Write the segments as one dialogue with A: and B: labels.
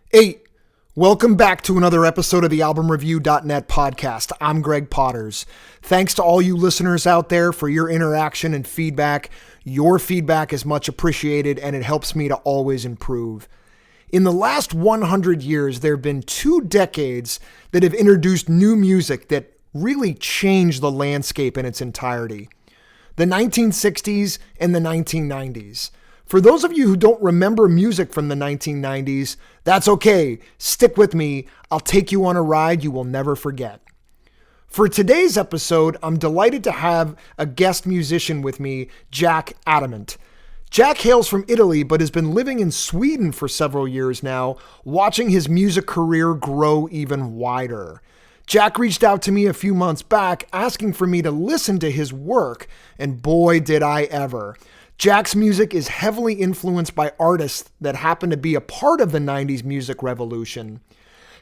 A: Hey, welcome back to another episode of the AlbumReview.net podcast. I'm Greg Potters. Thanks to all you listeners out there for your interaction and feedback. Your feedback is much appreciated and it helps me to always improve. In the last 100 years, there have been 2 decades that have introduced new music that really changed the landscape in its entirety. The 1960s and the 1990s. For those of you who don't remember music from the 1990s, that's okay. Stick with me. I'll take you on a ride you will never forget. For today's episode, I'm delighted to have a guest musician with me, Jack Adamant. Jack hails from Italy, but has been living in Sweden for several years now, watching his music career grow even wider. Jack reached out to me a few months back asking for me to listen to his work, and boy did I ever. Jack's music is heavily influenced by artists that happen to be a part of the 90s music revolution.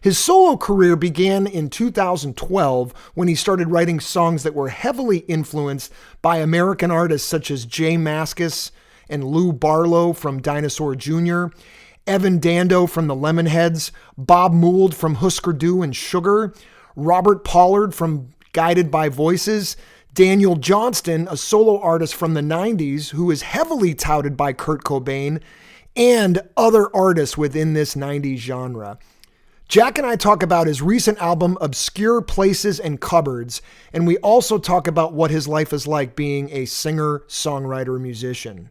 A: His solo career began in 2012 when he started writing songs that were heavily influenced by American artists such as Jay Mascis and Lou Barlow from Dinosaur Jr., Evan Dando from the Lemonheads, Bob Mould from Husker Du and Sugar, Robert Pollard from Guided by Voices, Daniel Johnston, a solo artist from the 90s who is heavily touted by Kurt Cobain, and other artists within this 90s genre. Jack and I talk about his recent album, Obscure Places and Cupboards, and we also talk about what his life is like being a singer, songwriter, musician.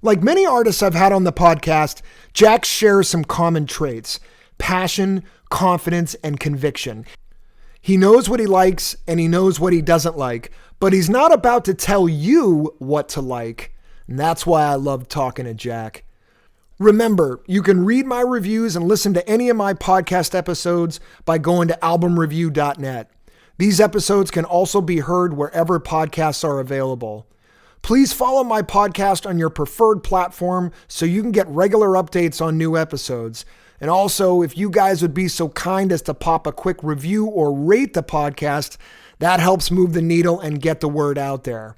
A: Like many artists I've had on the podcast, Jack shares some common traits: passion, confidence, and conviction. He knows what he likes and he knows what he doesn't like, but he's not about to tell you what to like. And that's why I love talking to Jack. Remember, you can read my reviews and listen to any of my podcast episodes by going to albumreview.net. These episodes can also be heard wherever podcasts are available. Please follow my podcast on your preferred platform so you can get regular updates on new episodes. And also, if you guys would be so kind as to pop a quick review or rate the podcast, that helps move the needle and get the word out there.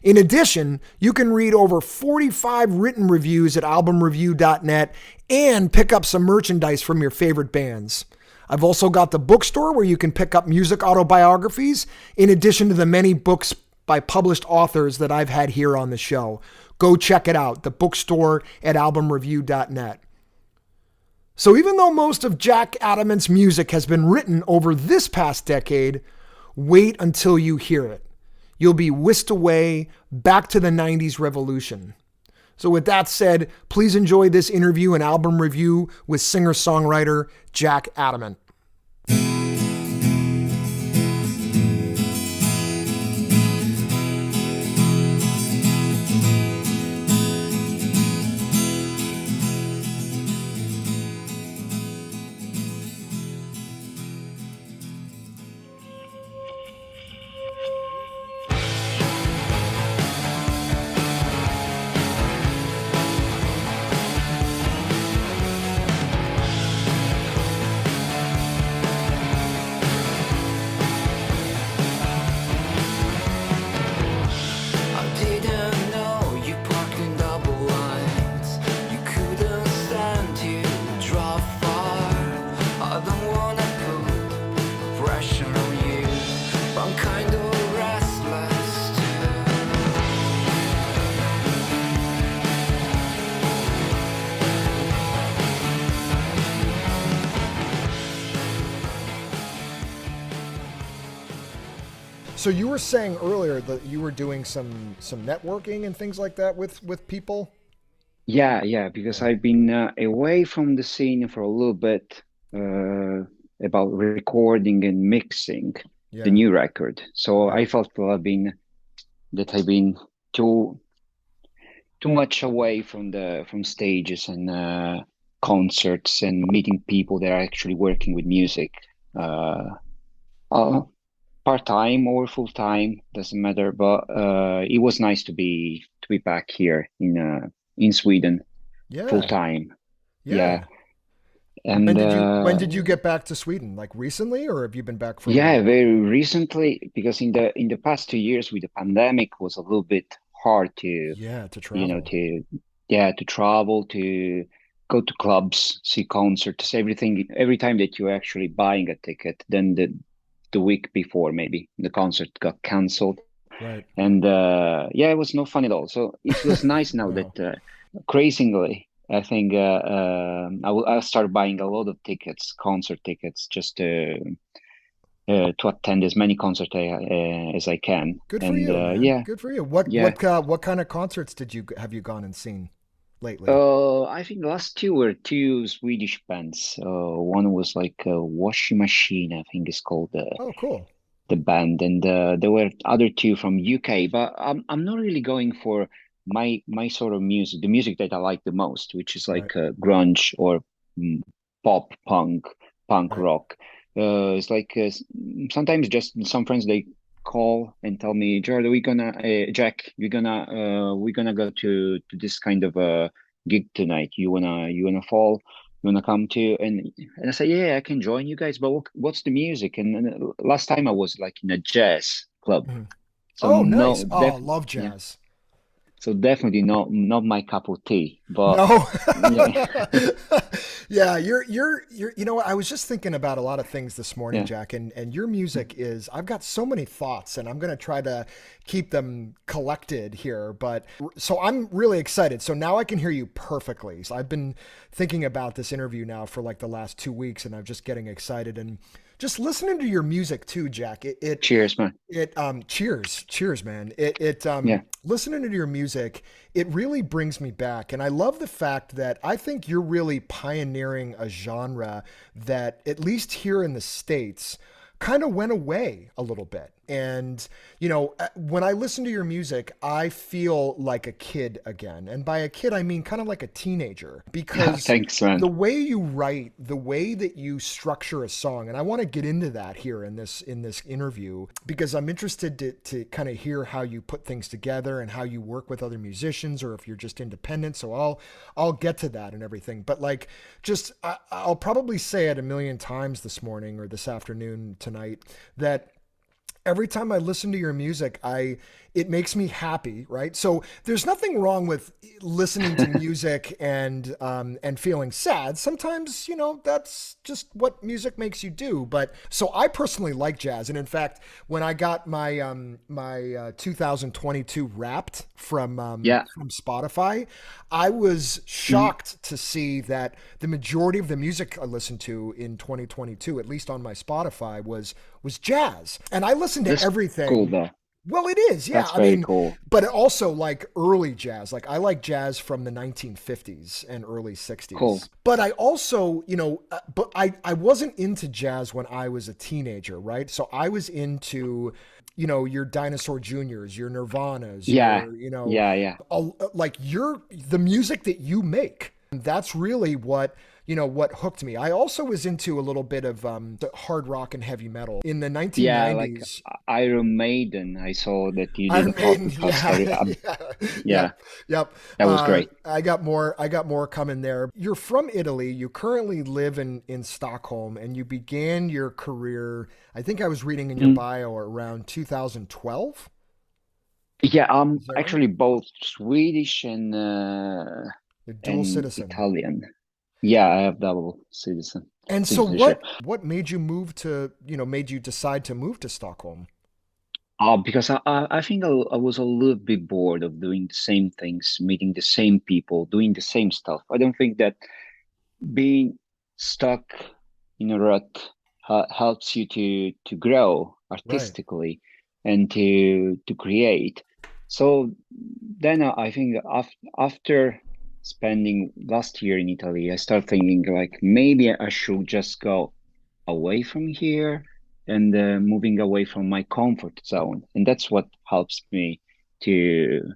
A: In addition, you can read over 45 written reviews at albumreview.net and pick up some merchandise from your favorite bands. I've also got the bookstore where you can pick up music autobiographies, in addition to the many books by published authors that I've had here on the show. Go check it out, the bookstore at albumreview.net. So even though most of Jack Adamant's music has been written over this past decade, wait until you hear it. You'll be whisked away back to the 90s revolution. So with that said, please enjoy this interview and album review with singer-songwriter Jack Adamant. So you were saying earlier that you were doing some networking and things like that with people?
B: Yeah, because I've been away from the scene for a little bit about recording and mixing the
A: Yeah.
B: new record. So
A: Yeah.
B: I felt that I've been too much away from the from stages and concerts and meeting people that are actually working with music. Uh, uh, Part-time or full-time, doesn't matter. But it was nice to be back here in Sweden
A: Yeah.
B: full-time. Yeah.
A: Yeah.
B: And
A: When did you get back to Sweden? Like recently, or have you been back for a
B: yeah,
A: while?
B: very recently, because in the past 2 years with the pandemic was a little bit hard to,
A: Yeah, to
B: you know,
A: travel.
B: to yeah, to travel, to go to clubs, see concerts, everything. Every time that you're actually buying a ticket, then the week before maybe the concert got canceled,
A: Right.
B: and yeah, it was no fun at all. So it was nice now
A: No.
B: that crazingly, I think I'll start buying a lot of tickets, concert tickets, just to attend as many concerts as I can.
A: Good for
B: And
A: you, man.
B: yeah,
A: Good for you. What
B: yeah.
A: what uh, what kind of concerts did you have you gone and seen lately?
B: I think the last two were two Swedish bands. One was like Washing Machine, I think it's called
A: Oh, cool.
B: the band, and there were other two from UK. But I'm not really going for my sort of music, the music that I like the most, which is
A: Right.
B: like grunge or mm, pop, punk
A: Right.
B: rock. It's like sometimes just some friends they call and tell me, Jared, Jack, we're gonna go to this kind of gig tonight. You wanna fall? You wanna come to? And I say, yeah, I can join you guys, but what's the music? And last time I was like in a jazz club,
A: Mhm.
B: so
A: Oh, nice.
B: no,
A: Oh, love
B: yeah,
A: jazz.
B: so definitely not my cup of tea. But
A: No.
B: yeah,
A: Yeah, you're you know what, I was just thinking about a lot of things this morning,
B: yeah,
A: Jack, and your music is I've got so many thoughts and I'm going to try to keep them collected here, but so I'm really excited. So now I can hear you perfectly. So I've been thinking about this interview now for like the last 2 weeks and I'm just getting excited and just listening to your music too, Jack.
B: cheers, man.
A: Cheers, man. It
B: Yeah,
A: listening to your music, it really brings me back. And I love the fact that I think you're really pioneering a genre that, at least here in the States, kind of went away a little bit. And, when I listen to your music, I feel like a kid again. And by a kid, I mean kind of like a teenager because
B: thanks, man.
A: the way you write, the way that you structure a song, and I want to get into that here in this interview because I'm interested to kind of hear how you put things together and how you work with other musicians or if you're just independent. So I'll get to that and everything. But like just I'll probably say it a million times this morning or this afternoon tonight that every time I listen to your music, it makes me happy, right? So there's nothing wrong with listening to music and feeling sad. Sometimes, that's just what music makes you do. But so I personally like jazz, and in fact, when I got my 2022 Wrapped
B: Yeah.
A: from Spotify, I was
B: Mhm.
A: shocked to see that the majority of the music I listened to in 2022, at least on my Spotify, was jazz. And I listen to
B: That's cool
A: everything.
B: though.
A: Well, it is, yeah.
B: That's
A: I
B: very
A: mean,
B: cool.
A: but also like early jazz. Like I like jazz from the 1950s and early
B: Cool.
A: 60s. But I also, but I wasn't into jazz when I was a teenager, right? So I was into, your Dinosaur Juniors, your Nirvanas,
B: Yeah. Yeah. Yeah.
A: like the music that you make. That's really what hooked me. I also was into a little bit of the hard rock and heavy metal in the
B: Yeah. Like
A: 1990s.
B: Iron Maiden. I saw that you did a
A: Iron Maiden,
B: podcast.
A: yeah, yeah,
B: Yeah.
A: yep, yep.
B: That was great.
A: I got more coming there. You're from Italy. You currently live in Stockholm, and you began your career. I think I was reading in your
B: Mm.
A: bio around 2012.
B: Yeah. I'm
A: Is that right?
B: actually both Swedish
A: You're dual
B: and
A: citizen.
B: Italian. Yeah, I have double
A: And so,
B: citizenship.
A: what made you made you decide to move to Stockholm?
B: Because I think I was a little bit bored of doing the same things, meeting the same people, doing the same stuff. I don't think that being stuck in a rut helps you to grow
A: Right.
B: artistically and to create. So then I think after spending last year in Italy, I started thinking like maybe I should just go away from here and moving away from my comfort zone. And that's what helps me to,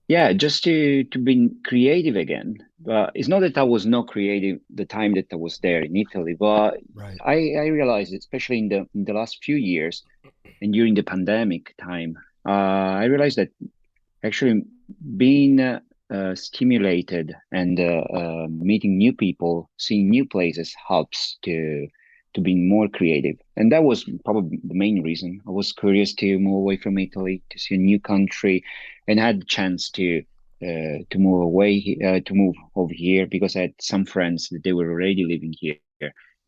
B: yeah, just to be creative again. But it's not that I was not creative the time that I was there in Italy, but
A: Right.
B: I realized, especially in the last few years and during the pandemic time, I realized that actually being stimulated and meeting new people, seeing new places helps to be more creative. And that was probably the main reason. I was curious to move away from Italy to see a new country and had the chance to. to move away, to move over here because I had some friends that they were already living here.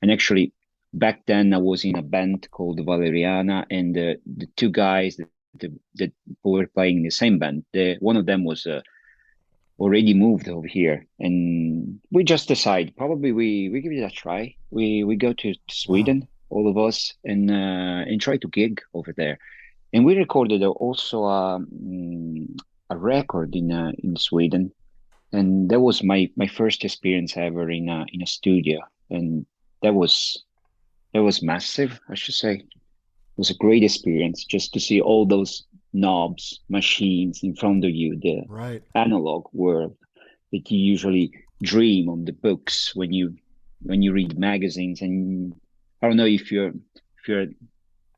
B: And actually, back then I was in a band called Valeriana, and the two guys that were playing in the same band, one of them was already moved over here, and we just decided probably we give it a try. We go to
A: Wow.
B: Sweden, all of us, and try to gig over there. And we recorded also a record in Sweden, and that was my first experience ever in a studio, and that was that was massive, I should say. It was a great experience just to see all those knobs, machines in front of you, the
A: Right.
B: analog world that you usually dream on the books when you read magazines. And I don't know if you're a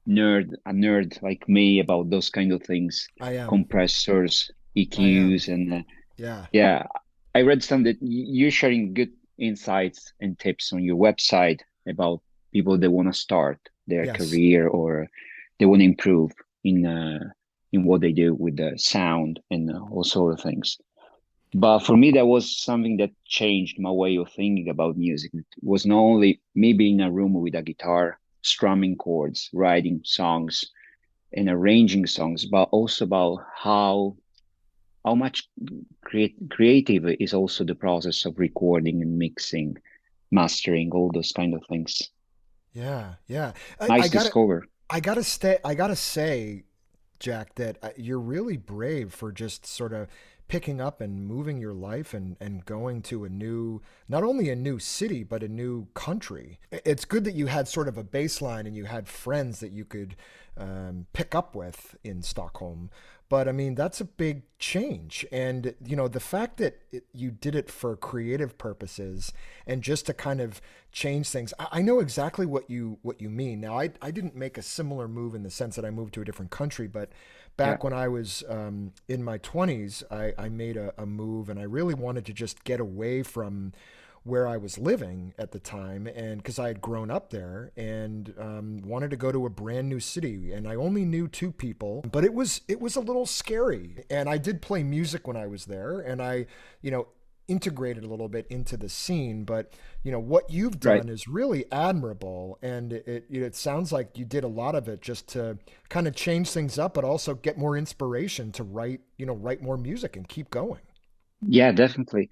B: nerd like me about those kind of things,
A: I am.
B: compressors,
A: I am.
B: EQs, and
A: Yeah.
B: yeah, I read some that you're sharing good insights and tips on your website about people that want to start their
A: Yes.
B: career or they want to improve in uh, in what they do with the sound and all sort of things. But for me, that was something that changed my way of thinking about music. It was not only me being in a room with a guitar, strumming chords, writing songs, and arranging songs, but also about how much creative is also the process of recording and mixing, mastering, all those kind of things.
A: Yeah. Yeah. I
B: Nice
A: gotta,
B: discover.
A: I gotta say, Jack, that you're really brave for just sort of picking up and moving your life and going to a new, not only a new city, but a new country. It's good that you had sort of a baseline and you had friends that you could pick up with in Stockholm. But I mean, that's a big change. And, you know, the fact that you did it for creative purposes and just to kind of change things. I know exactly what you mean. Now, I didn't make a similar move in the sense that I moved to a different country, but
B: Yeah,
A: back when I was in my 20s, I made a move and I really wanted to just get away from where I was living at the time, and because I had grown up there and wanted to go to a brand new city, and I only knew two people, but it was a little scary. And I did play music when I was there, and I, you know, integrated a little bit into the scene. But you know what you've
B: right.
A: done is really admirable, and it sounds like you did a lot of it just to kind of change things up, but also get more inspiration to write, you know, write more music and keep going.
B: Yeah, definitely.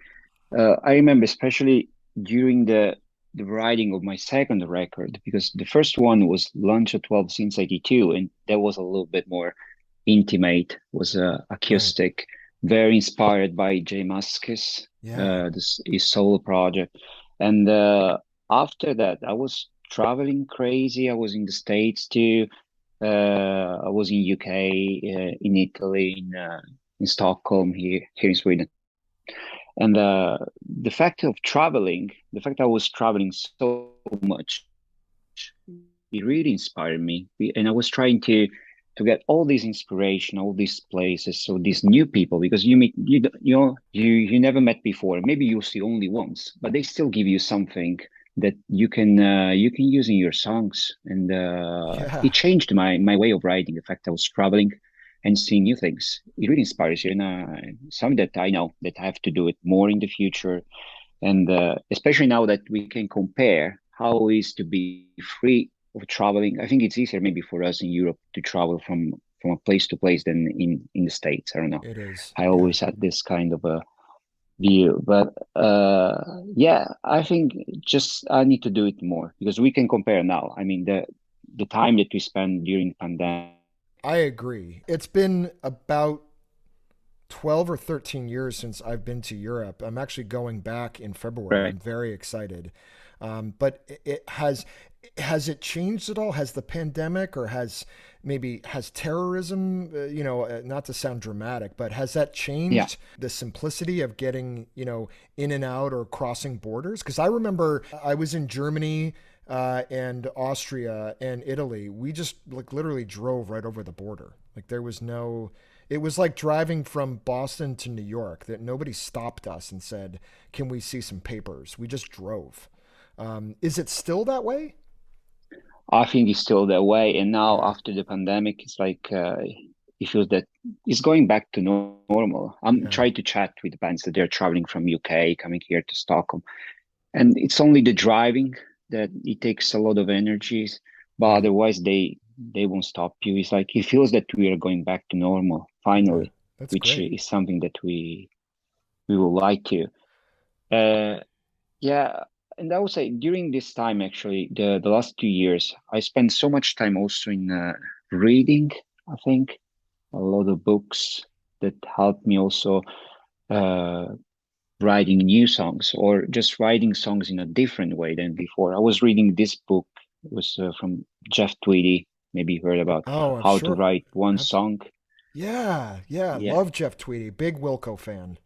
B: I remember especially during the writing of my second record because the first one was launched at 12 since 82, and that was a little bit more intimate, was
A: Right.
B: acoustic, very inspired by Jay Mascis,
A: Yeah.
B: his solo project. And after that, I was traveling crazy. I was in the States too. I was in UK, in Italy, in Stockholm, here in Sweden. And the fact of traveling, the fact I was traveling so much, it really inspired me. And I was trying to get all this inspiration, all these places, so these new people, because you meet you never met before. Maybe you're the only ones, but they still give you something that you can use in your songs. And
A: Yeah.
B: it changed my way of writing. The fact I was traveling and seeing new things, it really inspires you. And something that I know that I have to do it more in the future, and especially now that we can compare how it is to be free of traveling. I think it's easier maybe for us in Europe to travel from a place to place than in the States. I don't know.
A: It is.
B: I
A: Yeah.
B: always had this kind of a view, but yeah, I think just I need to do it more because we can compare now. I mean, the time that we spend during pandemic,
A: I agree. It's been about 12 or 13 years since I've been to Europe. I'm actually going back in February.
B: right?
A: I'm very excited. But it has it changed at all? Has the pandemic or has terrorism, you know, not to sound dramatic, but has that
B: Yeah,
A: changed the simplicity of getting, you know, in and out or crossing borders? Because I remember I was in Germany and Austria and Italy. We just like literally drove right over the border. Like there was no, it was like driving from Boston to New York that nobody stopped us and said, "Can we see some papers?" We just drove. Is it still that way?
B: I think it's still that way. And now
A: Yeah.
B: after the pandemic, it's like it feels that it's going back to normal. I'm
A: Yeah.
B: trying to chat with bands that they're traveling from UK, coming here to Stockholm, and it's only the driving that it takes a lot of energies, but
A: Right.
B: otherwise they won't stop you. It's like it feels that we are going back to normal
A: Yeah.
B: finally,
A: That's
B: which
A: great.
B: is something that we would like to. Uh, yeah, and I would say during this time, actually, the last 2 years, I spent so much time also in reading. I think a lot of books that helped me also uh, writing new songs or just writing songs in a different way than before. I was reading this book. It was from Jeff Tweedy. Maybe you heard about
A: Oh, I'm
B: how to
A: sure.
B: write one
A: Abs-
B: song.
A: yeah. Yeah.
B: Yeah,
A: Love Jeff Tweedy. Big Wilco fan.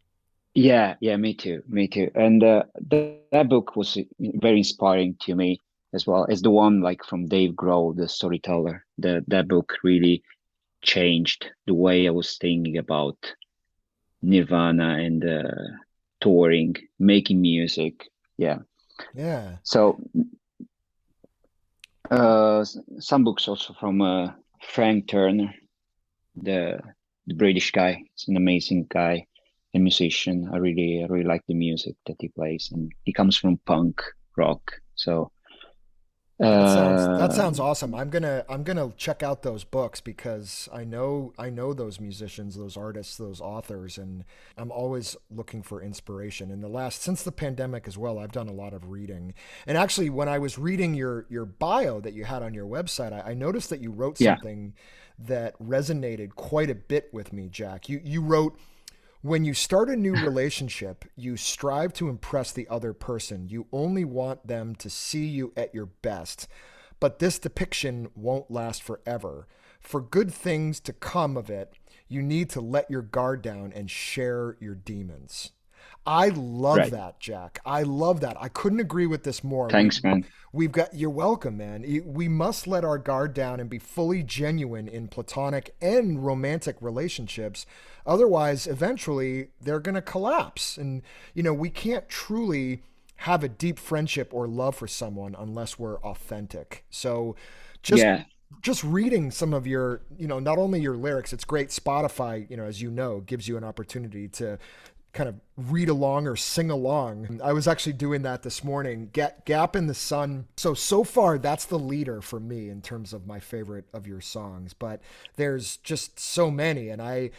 B: yeah, me too, me too. And that book was very inspiring to me as well as the one like from Dave Grohl, the storyteller. That book really changed the way I was thinking about Nirvana and touring, making music. Yeah.
A: Yeah.
B: So some books also from Frank Turner, the the British guy. He's an amazing guy, a musician. I really like the music that he plays, and he comes from punk rock. So
A: That
B: uh,
A: sounds awesome. I'm gonna check out those books because I know those musicians, those artists, those authors, and I'm always looking for inspiration. In the last since the pandemic as well, I've done a lot of reading. And actually, when I was reading your bio that you had on your website, I noticed that you wrote
B: yeah,
A: something that resonated quite a bit with me, Jack. You wrote, when you start a new relationship, you strive to impress the other person. You only want them to see you at your best. But this depiction won't last forever. For good things to come of it, you need to let your guard down and share your demons. I love
B: right.
A: that, Jack. I love that. I couldn't agree with this more.
B: Thanks, man.
A: We've got, you're welcome, man. We must let our guard down and be fully genuine in platonic and romantic relationships. Otherwise, eventually, they're going to collapse. And, we can't truly have a deep friendship or love for someone unless we're authentic. So just
B: Yeah,
A: just reading some of your, not only your lyrics, it's great. Spotify, as you know, gives you an opportunity to kind of read along or sing along. I was actually doing that this morning. Gap in the Sun. So far that's the leader for me in terms of my favorite of your songs, but there's just so many, and I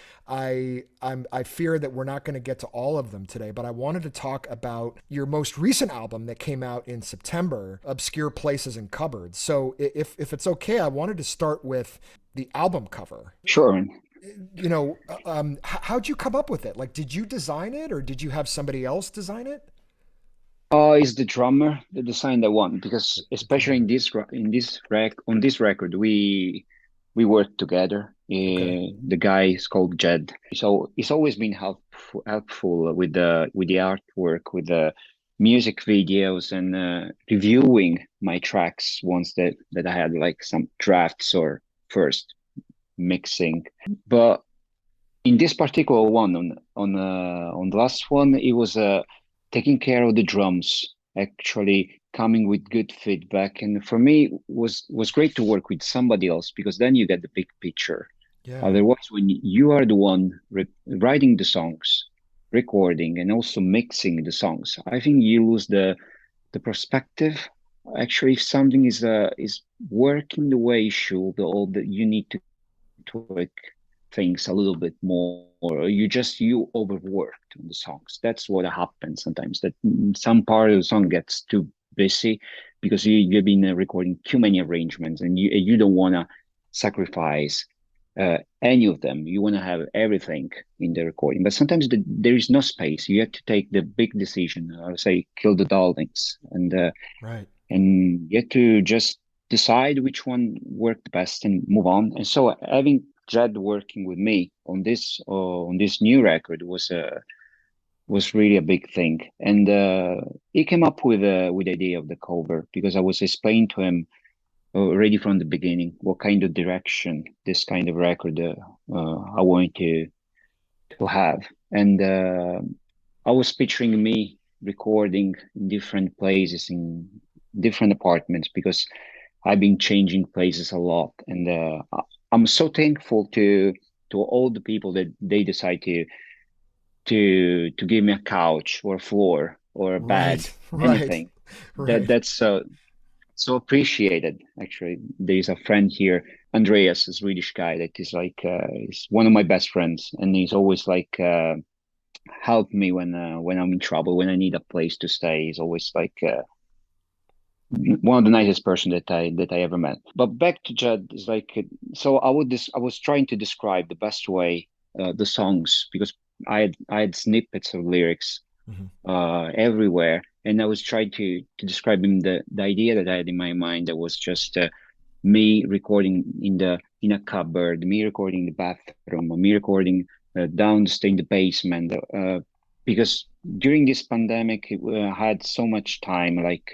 A: fear that we're not going to get to all of them today, but I wanted to talk about your most recent album that came out in September, Obscure Places and Cupboards. So if it's okay, I wanted to start with the album cover.
B: sure.
A: How'd you come up with it? Like, did you design it or did you have somebody else design it?
B: Is the drummer that designed that one? Because
A: The
B: especially
A: drummer.
B: in this on this record, we worked together.
A: Okay.
B: The guy is called Jed. So he's always been helpful with the artwork, with the music videos, and reviewing my tracks once that I had like some drafts or first mixing. But in this particular one, on the last one, it was taking care of the drums, actually coming with good feedback, and for me was great to work with somebody else because then you get the big picture.
A: Yeah.
B: Otherwise, when you are the one writing the songs, recording, and also mixing the songs, I think you lose the perspective. Actually, if something is working the way it should, or that you need to tweak things a little bit more, or you overworked on the songs. That's what happens sometimes, that some part of the song gets too busy because you've been recording too many arrangements, and you don't want to sacrifice any of them. You want to have everything in the recording, but sometimes there is no space. You have to take the big decision, say kill the darlings,
A: Right.
B: and you have to just decide which one worked best and move on. And so having Jed working with me on this new record was really a big thing. And he came up with the idea of the cover because I was explaining to him already from the beginning what kind of direction this kind of record I wanted to have. And I was picturing me recording in different places in different apartments because I've been changing places a lot, and I'm so thankful to. to all the people that they decide to give me a couch or a floor or a bed,
A: Right. Right.
B: anything.
A: Right.
B: That's so appreciated. Actually, there's a friend here, Andreas, a Swedish guy that is like is one of my best friends, and he's always like help me when I'm in trouble, when I need a place to stay. He's always like one of the nicest person that I ever met. But back to Judd is like so I was trying to describe the best way the songs because I had snippets of lyrics
A: Hmm.
B: everywhere, and I was trying to describe him the idea that I had in my mind that was just me recording in a cupboard, me recording in the bathroom, me recording downstairs in the basement. Because during this pandemic, I had so much time, like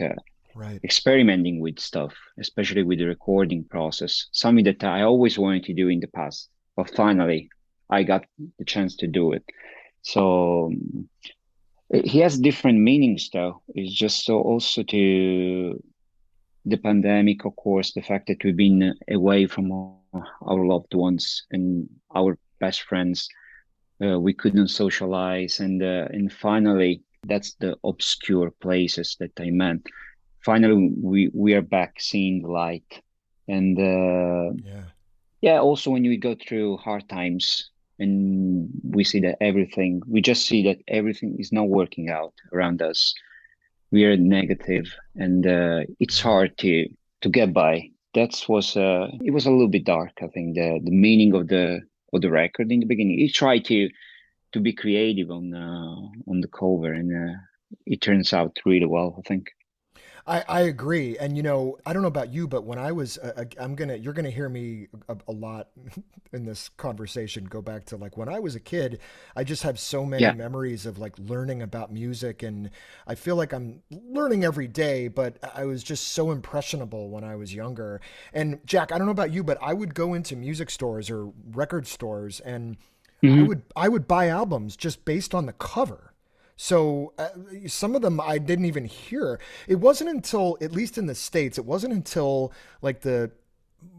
A: Right.
B: experimenting with stuff, especially with the recording process, something that I always wanted to do in the past, but finally I got the chance to do it. So he has different meanings though. It's just so also to the pandemic, of course, the fact that we've been away from our loved ones and our best friends, we couldn't socialize, and finally, that's the obscure places that I meant. Finally, we are back seeing the light, and
A: Yeah.
B: yeah, also when we go through hard times and we see that we just see that everything is not working out around us. We are negative, and it's
A: Yeah.
B: hard to get by. That was it was a little bit dark. I think the meaning of the record in the beginning. He tried to be creative on the cover, and it turns out really well, I think.
A: I agree. And I don't know about you, but when I was, you're gonna hear me a lot in this conversation go back to like when I was a kid. I just have so many
B: Yeah,
A: memories of like learning about music, and I feel like I'm learning every day, but I was just so impressionable when I was younger. And Jack, I don't know about you, but I would go into music stores or record stores, and
B: hmm
A: I would buy albums just based on the cover. So some of them I didn't even hear. It wasn't until, at least in the States, it wasn't until like the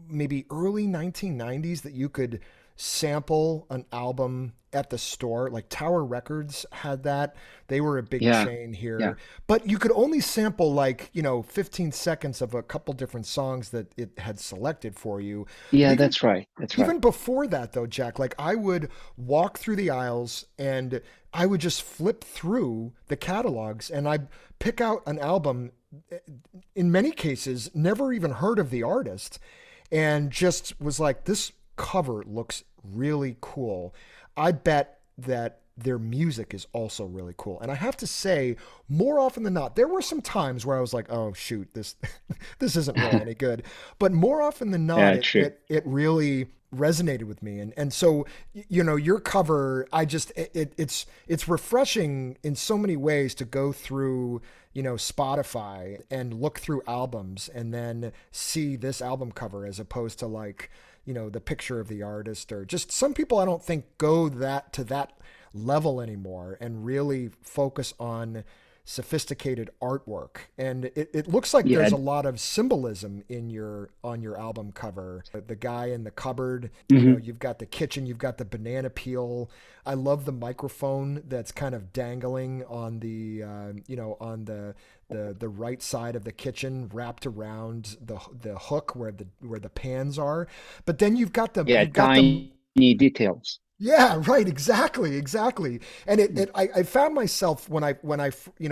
A: maybe early 1990s that you could sample an album at the store. Like Tower Records had that. They were a big
B: yeah,
A: chain
B: yeah,
A: here, but you could only sample like, 15 seconds of a couple different songs that it had selected for you. But
B: yeah. That's right. That's right.
A: even before that though, Jack, like I would walk through the aisles and I would just flip through the catalogs and I'd pick out an album, in many cases never even heard of the artist, and just was like, this cover looks really cool. I bet that their music is also really cool. And I have to say, more often than not, there were some times where I was like, oh shoot, this this isn't really any good. But more often than not,
B: Yeah,
A: it
B: true.
A: it it really resonated with me. And so your cover, I just it's refreshing in so many ways to go through Spotify and look through albums and then see this album cover as opposed to like the picture of the artist. Or just some people I don't think go that level anymore and really focus on sophisticated artwork. And it looks like
B: Yeah.
A: there's a lot of symbolism in your on your album cover. The guy in the cupboard,
B: hmm
A: you've got the kitchen, you've got the banana peel. I love the microphone that's kind of dangling on the on the right side of the kitchen, wrapped around the hook where the pans are. But then
B: Yeah,
A: you've got the
B: tiny details.
A: yeah, right, exactly, exactly. And I found myself when I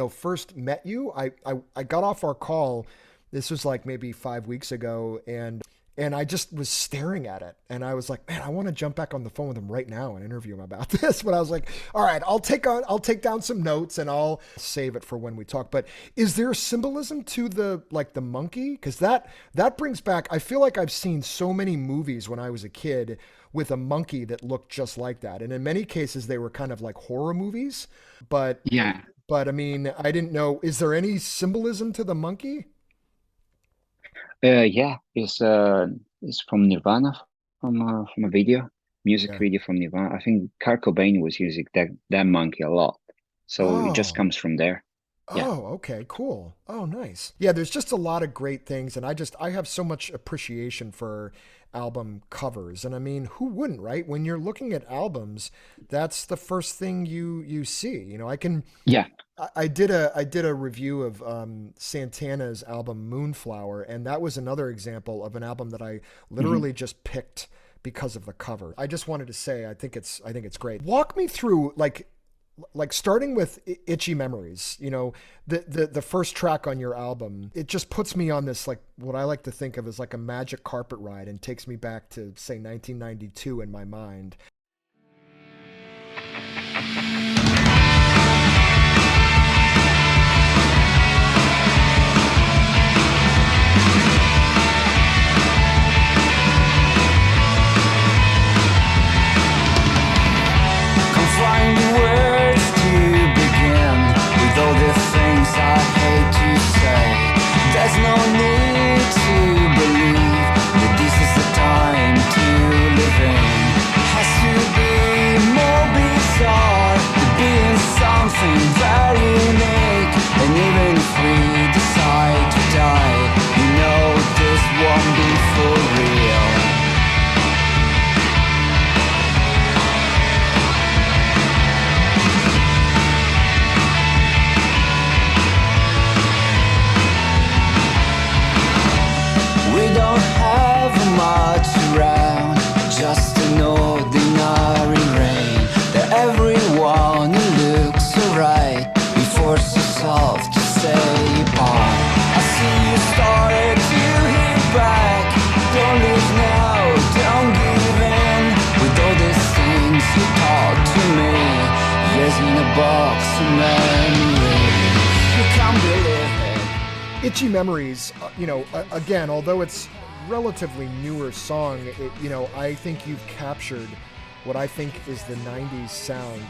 A: first met you, I got off our call. This was like maybe 5 weeks ago, and I just was staring at it, and I was like, man, I want to jump back on the phone with him right now and interview him about this. But I was like, all right, I'll take down some notes and I'll save it for when we talk. But is there symbolism to the like the monkey? Because that brings back. I feel like I've seen so many movies when I was a kid with a monkey that looked just like that. And in many cases, they were kind of like horror movies. But
B: Yeah.
A: but I mean, I didn't know. Is there any symbolism to the monkey?
B: Yeah, it's from Nirvana, from a video, music
A: Yeah.
B: video from Nirvana. I think Kurt Cobain was using that monkey a lot, so it just
A: Oh,
B: comes from there. Yeah,
A: Oh, okay, cool. Oh, nice. Yeah, there's just a lot of great things, and I have so much appreciation for album covers. And I mean, who wouldn't, right? When you're looking at albums, that's the first thing you see. You know,
B: yeah.
A: I did a review of Santana's album Moonflower, and that was another example of an album that I
B: Hmm.
A: literally just picked because of the cover. I just wanted to say I think it's great. Walk me through like starting with Itchy Memories, you know, the first track on your album. It just puts me on this, like, what I like to think of as like a magic carpet ride, and takes me back to, say, 1992 in my mind.
C: Can't find the words to begin with all the things I hate to say. There's no need to believe that this is the time to live in. Has to be more bizarre to being something very unique. And even if we decide to die, you know this won't be for real. We don't have much around, just an ordinary rain. That everyone who looks alright, we force ourselves to stay apart. I see you started to hit back. Don't lose now, don't give in. With all these things you taught to me, years in a box of memories. You can't believe it.
A: Itchy Memories, you know, again, although it's relatively newer song, you know, I think you've captured what I think is the 90s sound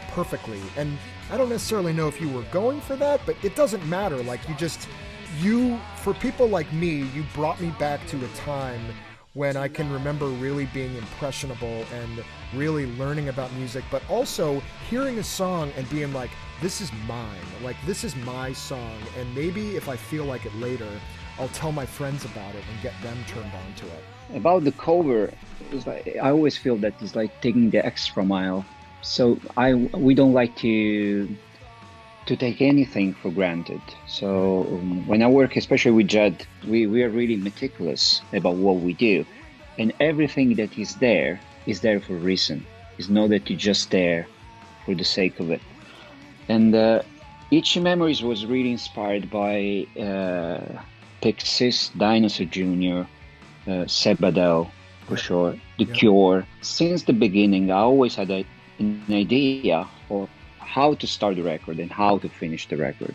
A: perfectly. And I don't necessarily know if you were going for that, but it doesn't matter. Like, for people like me, you brought me back to a time when I can remember really being impressionable and really learning about music, but also hearing a song and being like, this is mine. Like, this is my song. And maybe if I feel like it later, I'll tell my friends about it and get them turned on to it.
B: About the cover, it's like I always feel that it's like taking the extra mile. So we don't like to take anything for granted.
A: Right.
B: So when I work, especially with Judd, we are really meticulous about what we do, and everything that is there for a reason. It's not that you're just there for the sake of it. And Itchy Memories was really inspired by Pixies, Dinosaur Jr., Seb Adele, for
A: Yep.
B: sure, The
A: Yep.
B: Cure. Since the beginning, I always had an idea of how to start the record and how to finish the record.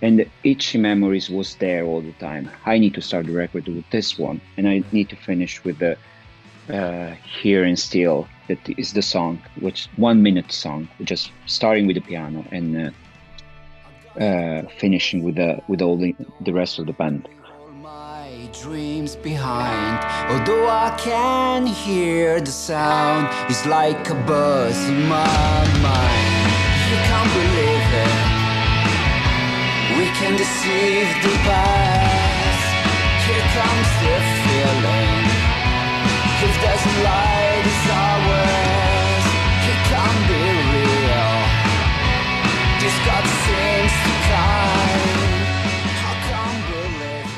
B: And Itchy Memories was there all the time. I need to start the record with this one, and I need to finish with the Here and Still. That is the song, which 1 minute song, just starting with the piano and finishing with all the rest of the band.
C: All my dreams behind, although I can hear the sound, it's like a buzz in my mind. You can't believe it. We can deceive the past. Here comes the feeling. If there's a light, it's ours. It can't be real. This God seems to kind. I can't believe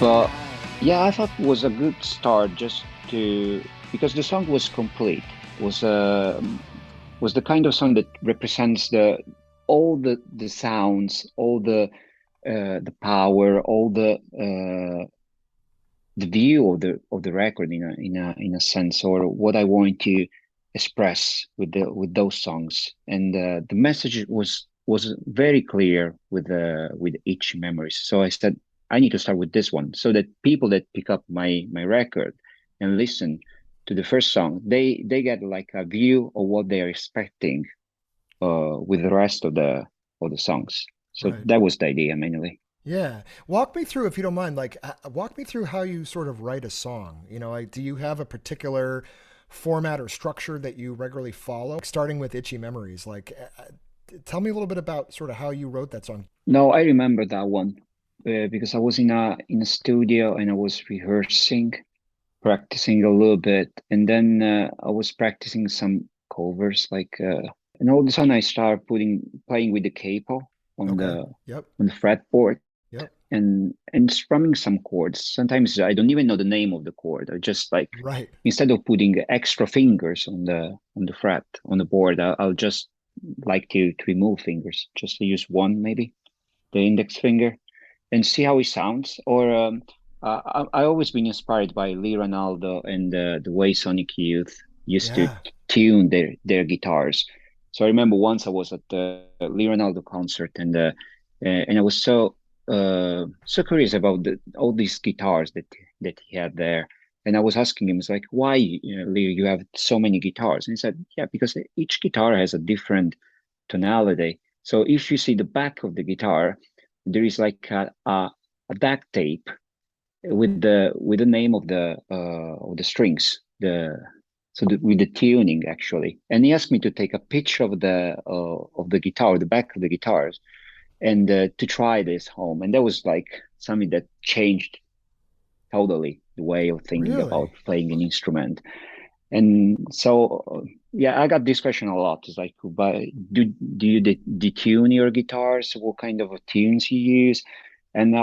B: But
C: it.
B: yeah, I thought it was a good start just to because the song was complete. Was was the kind of song that represents the sounds, all the power, all the view of the record in a sense, or what I want to express with those songs. And the message was very clear with each memory. So I said I need to start with this one, so that people that pick up my record and listen to the first song, they get like a view of what they are expecting with the rest of the songs. So
A: Right.
B: that was the idea mainly.
A: Yeah. Walk me through, if you don't mind, like, walk me through how you sort of write a song. You know, like, do you have a particular format or structure that you regularly follow? Starting with Itchy Memories, like, Tell me a little bit about sort of how you wrote that song.
B: No, I remember that one because I was in a studio and I was rehearsing, practicing a little bit, and then I was practicing some covers and all of a sudden I started playing with the capo on
A: Okay.
B: the
A: Yep.
B: fretboard
A: Yep.
B: and strumming some chords. Sometimes I don't even know the name of the chord. I just like
A: Right.
B: instead of putting extra fingers on the fret on the board, I'll just like to remove fingers, just to use one maybe, the index finger, and see how it sounds. Or I always been inspired by Lee Ranaldo and the way Sonic Youth used to
A: Yeah.
B: tune their guitars. So I remember once I was at the Lee Ranaldo concert, and I was so curious about all these guitars that he had there. And I was asking him, it's like, why, Lee, you have so many guitars? And he said, yeah, because each guitar has a different tonality. So if you see the back of the guitar, there is like a duct tape with the name of the strings, with the tuning actually. And he asked me to take a picture of the guitar, the back of the guitars, and to try this home. And that was like something that changed totally the way of thinking about
A: Really?
B: playing an instrument. And so, yeah, I got this question a lot. It's like, but do you detune your guitars? What kind of tunes you use? And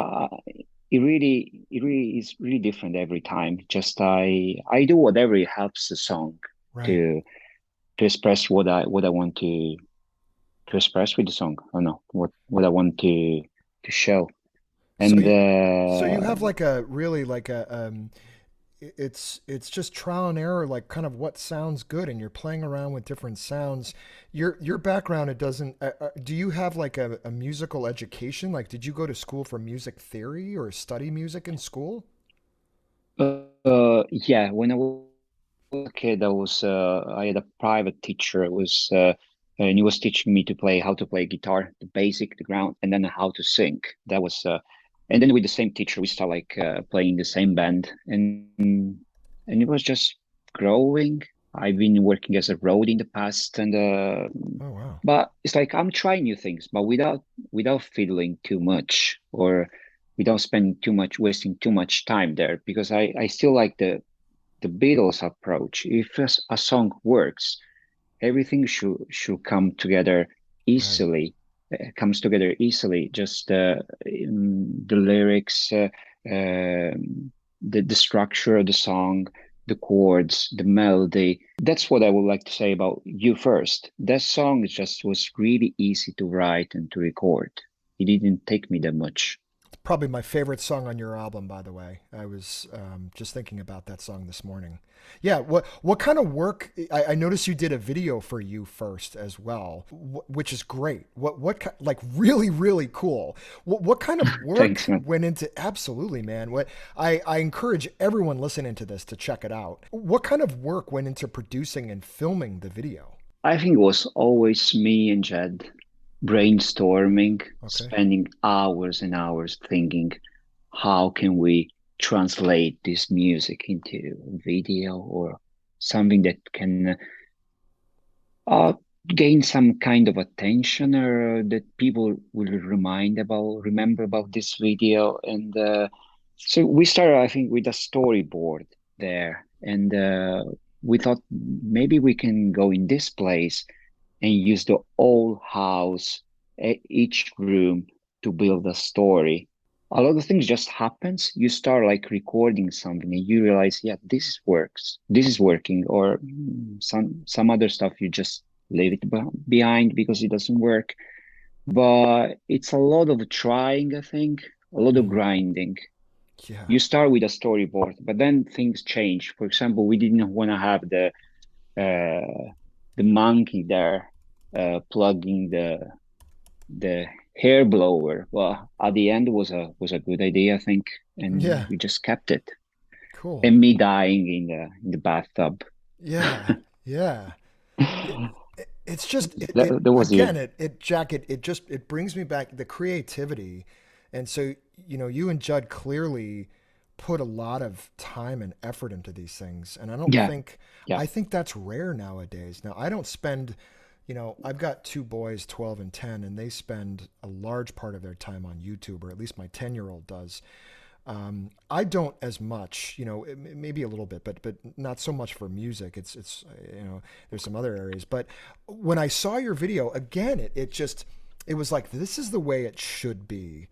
B: it really is really different every time. Just I do whatever helps the song
A: Right.
B: to express what I want to express with the song. I don't know what I want to show.
A: So
B: And
A: so you have like a really like a it's just trial and error, like kind of what sounds good, and you're playing around with different sounds. Your background, it doesn't. Do you have like a musical education? Like, did you go to school for music theory or study music in school?
B: yeah, when I was a kid, I had a private teacher. It was and he was teaching me to play how to play guitar, the basic, the ground, and then how to sing. That was and then with the same teacher, we started like playing the same band, and it was just growing. I've been working as a roadie in the past, and
A: Oh wow.
B: but it's like I'm trying new things, but without fiddling too much or without spending too much, wasting too much time there, because I still like the Beatles approach. If a song works, everything should come together
A: Right.
B: easily. Comes together easily. Just the lyrics, the structure of the song, the chords, the melody. That's what I would like to say about You First. That song just was really easy to write and to record. It didn't take me that much.
A: Probably my favorite song on your album, by the way. I was just thinking about that song this morning. Yeah, what kind of work? I noticed you did a video for You First as well, which is great. Like really cool. What kind of
B: Thanks,
A: work
B: man.
A: went into? Absolutely, man. What I encourage everyone listening to this to check it out. What kind of work went into producing and filming the video?
B: I think it was always me and Jed brainstorming,
A: Okay.
B: spending hours and hours thinking, how can we translate this music into video or something that can uh, gain some kind of attention or that people will remember about this video. And so we started, I think, with a storyboard there. And we thought maybe we can go in this place and use the whole house, each room to build a story. A lot of things just happens. You start like recording something and you realize, yeah, this works. This is working. Or some other stuff you just leave it behind because it doesn't work. But it's a lot of trying, I think, a lot of
A: Mm,
B: grinding.
A: yeah.
B: You start with a storyboard, but then things change. For example, we didn't want to have the monkey there plugging the hair blower. Well, at the end was a good idea, I think, and
A: Yeah.
B: we just kept it.
A: Cool.
B: And me dying in the bathtub.
A: Yeah. Yeah. It's just it
B: That was
A: again
B: you.
A: it Jack, it just it brings me back the creativity. And so you and Judd clearly put a lot of time and effort into these things, and
B: Yeah,
A: I
B: yeah.
A: think that's rare nowadays. Now I don't spend I've got two boys, 12 and 10, and they spend a large part of their time on YouTube, or at least my 10-year-old does. I don't as much, maybe a little bit, but not so much for music. It's there's some other areas. But when I saw your video again, it was like, this is the way it should be.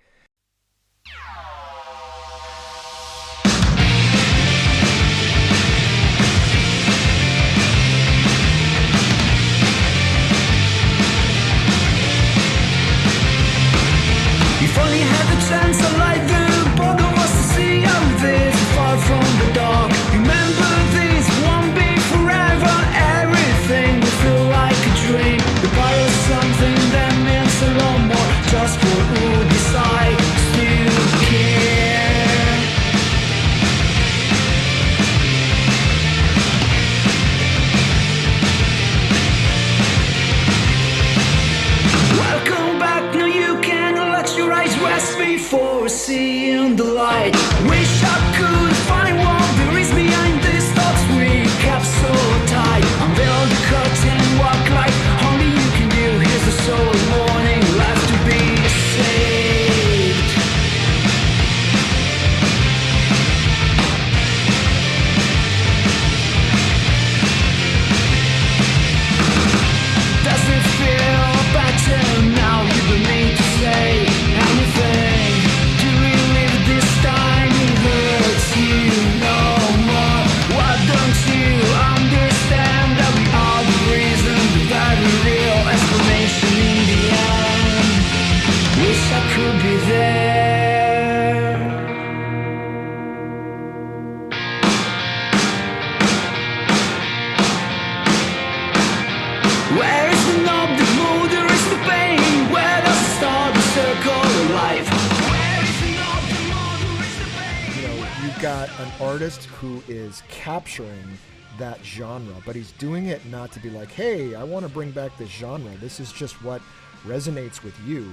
C: If only had the chance to light the both of us to see how this far from the dark. Remember this won't be forever. Everything will feel like a dream. The power of something that means a lot more. Just for who decide to care. Welcome back, now you can let your eyes rest before seeing the light. Wish I could find what there is behind these thoughts we kept so tight. Unveil the curtain, walk like only you can do. Here's the soul of morning left to be saved. Does it feel better now? You don't need to say anything. Do we live this time? It hurts you no more. Why don't you understand that we are the reason, the very real explanation in the end? Wish I could be there. Where is the knob, the mood, there is the pain? Where does it start, the circle of life? Where is the knob, the mood, there is the pain?
A: You've got an artist who is capturing that genre, but he's doing it not to be like, hey, I want to bring back this genre. This is just what resonates with you.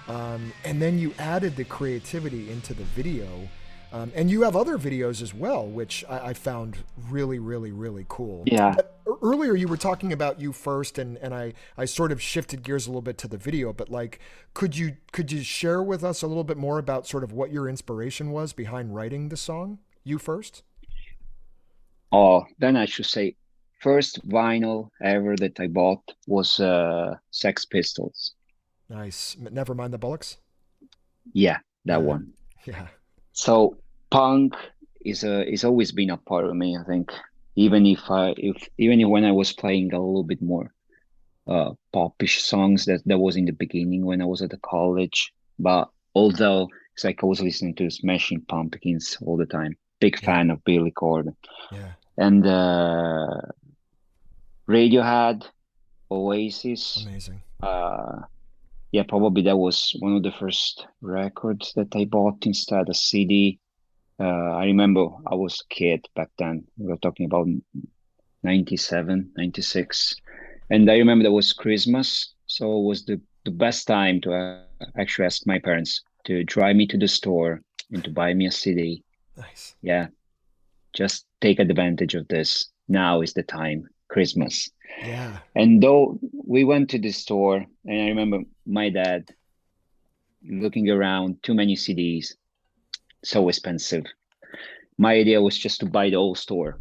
A: And then you added the creativity into the video. And you have other videos as well, which I found really, really, really cool.
B: Yeah.
A: But earlier you were talking about you first, and I sort of shifted gears a little bit to the video, but like, could you share with us a little bit more about sort of what your inspiration was behind writing the song, You First?
B: Oh, then I should say, first vinyl ever that I bought was Sex Pistols.
A: Nice. Never mind the Bullocks.
B: Yeah, that
A: Yeah.
B: one.
A: Yeah.
B: So punk is always been a part of me, I think. Even if when I was playing a little bit more popish songs, that was in the beginning when I was at the college. But although it's like I was listening to Smashing Pumpkins all the time, big
A: Yeah.
B: fan of Billy Corgan
A: Yeah.
B: and Radiohead, Oasis.
A: Amazing.
B: Yeah, probably that was one of the first records that I bought instead a CD. I remember I was a kid back then. We were talking about 97, 96. And I remember that was Christmas. So it was the best time to actually ask my parents to drive me to the store and to buy me a CD.
A: Nice.
B: Yeah, just take advantage of this. Now is the time, Christmas.
A: Yeah.
B: And though we went to the store, and I remember my dad looking around, too many CDs, so expensive. My idea was just to buy the whole store,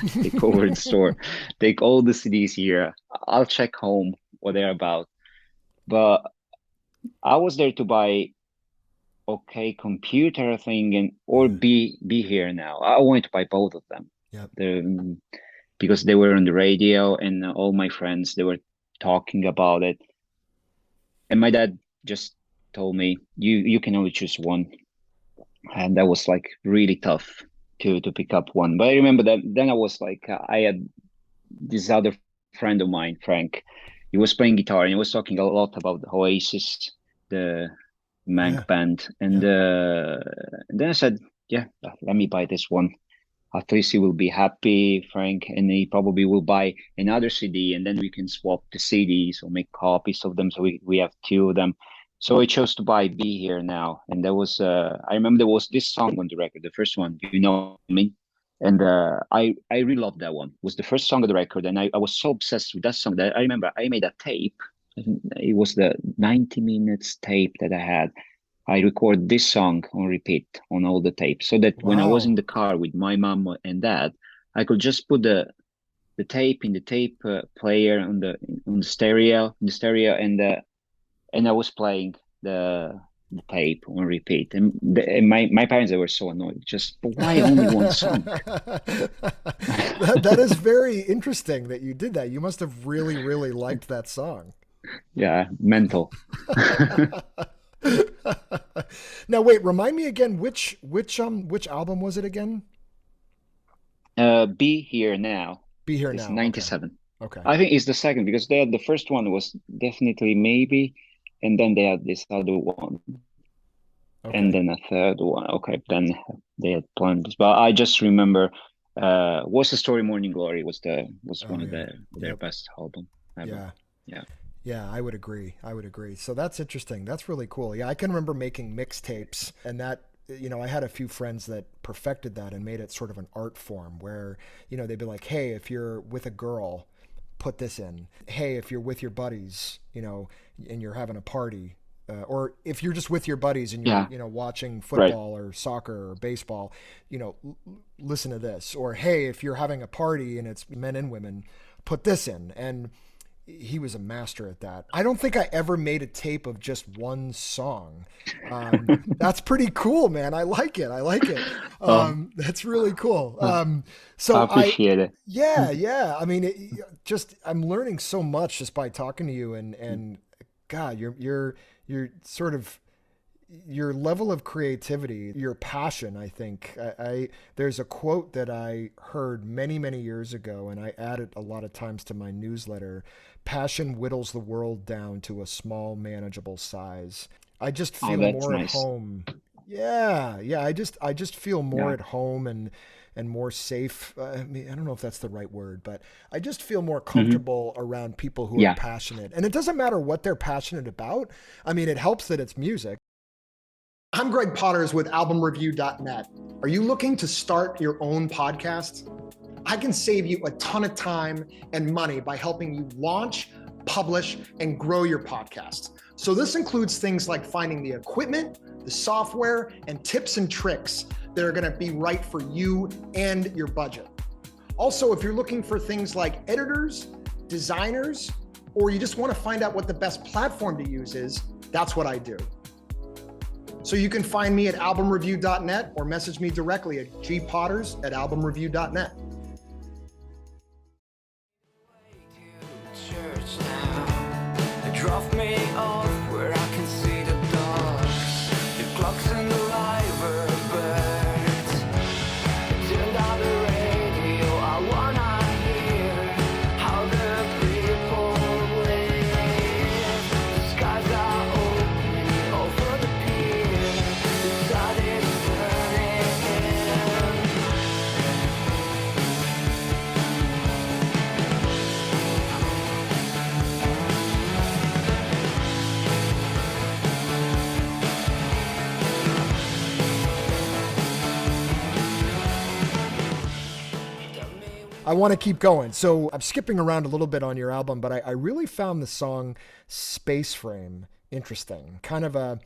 B: take over the store, take all the CDs here. I'll check home what they're about. But I was there to buy OK Computer thing or Be Here Now. I wanted to buy both of them.
A: Yep.
B: Because they were on the radio and all my friends, they were talking about it. And my dad just told me, you can only choose one. And that was like really tough to pick up one. But I remember that then I was like, I had this other friend of mine, Frank. He was playing guitar and he was talking a lot about Oasis, the Manc band. And then I said, yeah, let me buy this one. At least he will be happy, Frank, and he probably will buy another CD, and then we can swap the CDs or make copies of them. So we have two of them. So I chose to buy Be Here Now. And there was, I remember there was this song on the record, the first one, You Know Me. And I really loved that one. It was the first song of the record, and I was so obsessed with that song that I remember I made a tape. I think it was the 90 minutes tape that I had. I record this song on repeat on all the tapes, so that when I was in
A: Wow.
B: the car with my mom and dad, I could just put the tape in the tape player on the stereo, and I was playing the tape on repeat. And my parents, they were so annoyed. Just, but why only one song?
A: That is very interesting that you did that. You must have really, really liked that song.
B: Yeah, mental.
A: Now wait, remind me again which album was it again?
B: Be Here Now
A: Be Here
B: is
A: Now. Okay.
B: 97.
A: Okay.
B: I think it's the second because they had the first one was definitely maybe, and then they had this other one, and
A: Okay.
B: then a third one. Okay, then they had planned this, but I just remember, What's the Story? Morning Glory was
A: Oh
B: one of
A: yeah.
B: their
A: Yep.
B: best album ever.
A: Yeah.
B: Yeah.
A: Yeah, I would agree. I would agree. So that's interesting. That's really cool. Yeah, I can remember making mixtapes, and that, I had a few friends that perfected that and made it sort of an art form where, they'd be like, "Hey, if you're with a girl, put this in. Hey, if you're with your buddies, and you're having a party, or if you're just with your buddies and you're,
B: Yeah.
A: watching
B: Right.
A: football or soccer or baseball, listen to this. Or hey, if you're having a party and it's men and women, put this in." And he was a master at that. I don't think I ever made a tape of just one song. That's pretty cool, man. I like it. I like it.
B: Oh,
A: That's really cool.
B: I
A: So I,
B: appreciate it.
A: yeah, yeah. I mean, just I'm learning so much just by talking to you, and God, you're sort of your level of creativity, your passion. I think I there's a quote that I heard many many years ago, and I add it a lot of times to my newsletter. Passion whittles the world down to a small, manageable size. I just
B: Oh,
A: feel
B: that's
A: more at
B: nice.
A: home. Yeah, yeah. I just feel more
B: Yeah.
A: at home and more safe. I mean, I don't know if that's the right word, but I just feel more
B: Hmm.
A: comfortable around people who are
B: Yeah.
A: passionate. And it doesn't matter what they're passionate about. I mean, it helps that it's music. I'm Greg Potters with albumreview.net. Are you looking to start your own podcast? I can save you a ton of time and money by helping you launch, publish, and grow your podcast. So, this includes things like finding the equipment, the software, and tips and tricks that are going to be right for you and your budget. Also, if you're looking for things like editors, designers, or you just want to find out what the best platform to use is, that's what I do. So you can find me at albumreview.net or message me directly at gpotters@albumreview.net.
C: Church now. It dropped me off where I can see the dogs, the clocks and the library birds. Turned on the radio, I wanna hear how the people live. The skies are opening over the pier, the sun is burning.
A: I want to keep going. So I'm skipping around a little bit on your album, but I really found the song Space Frame interesting. Kind of a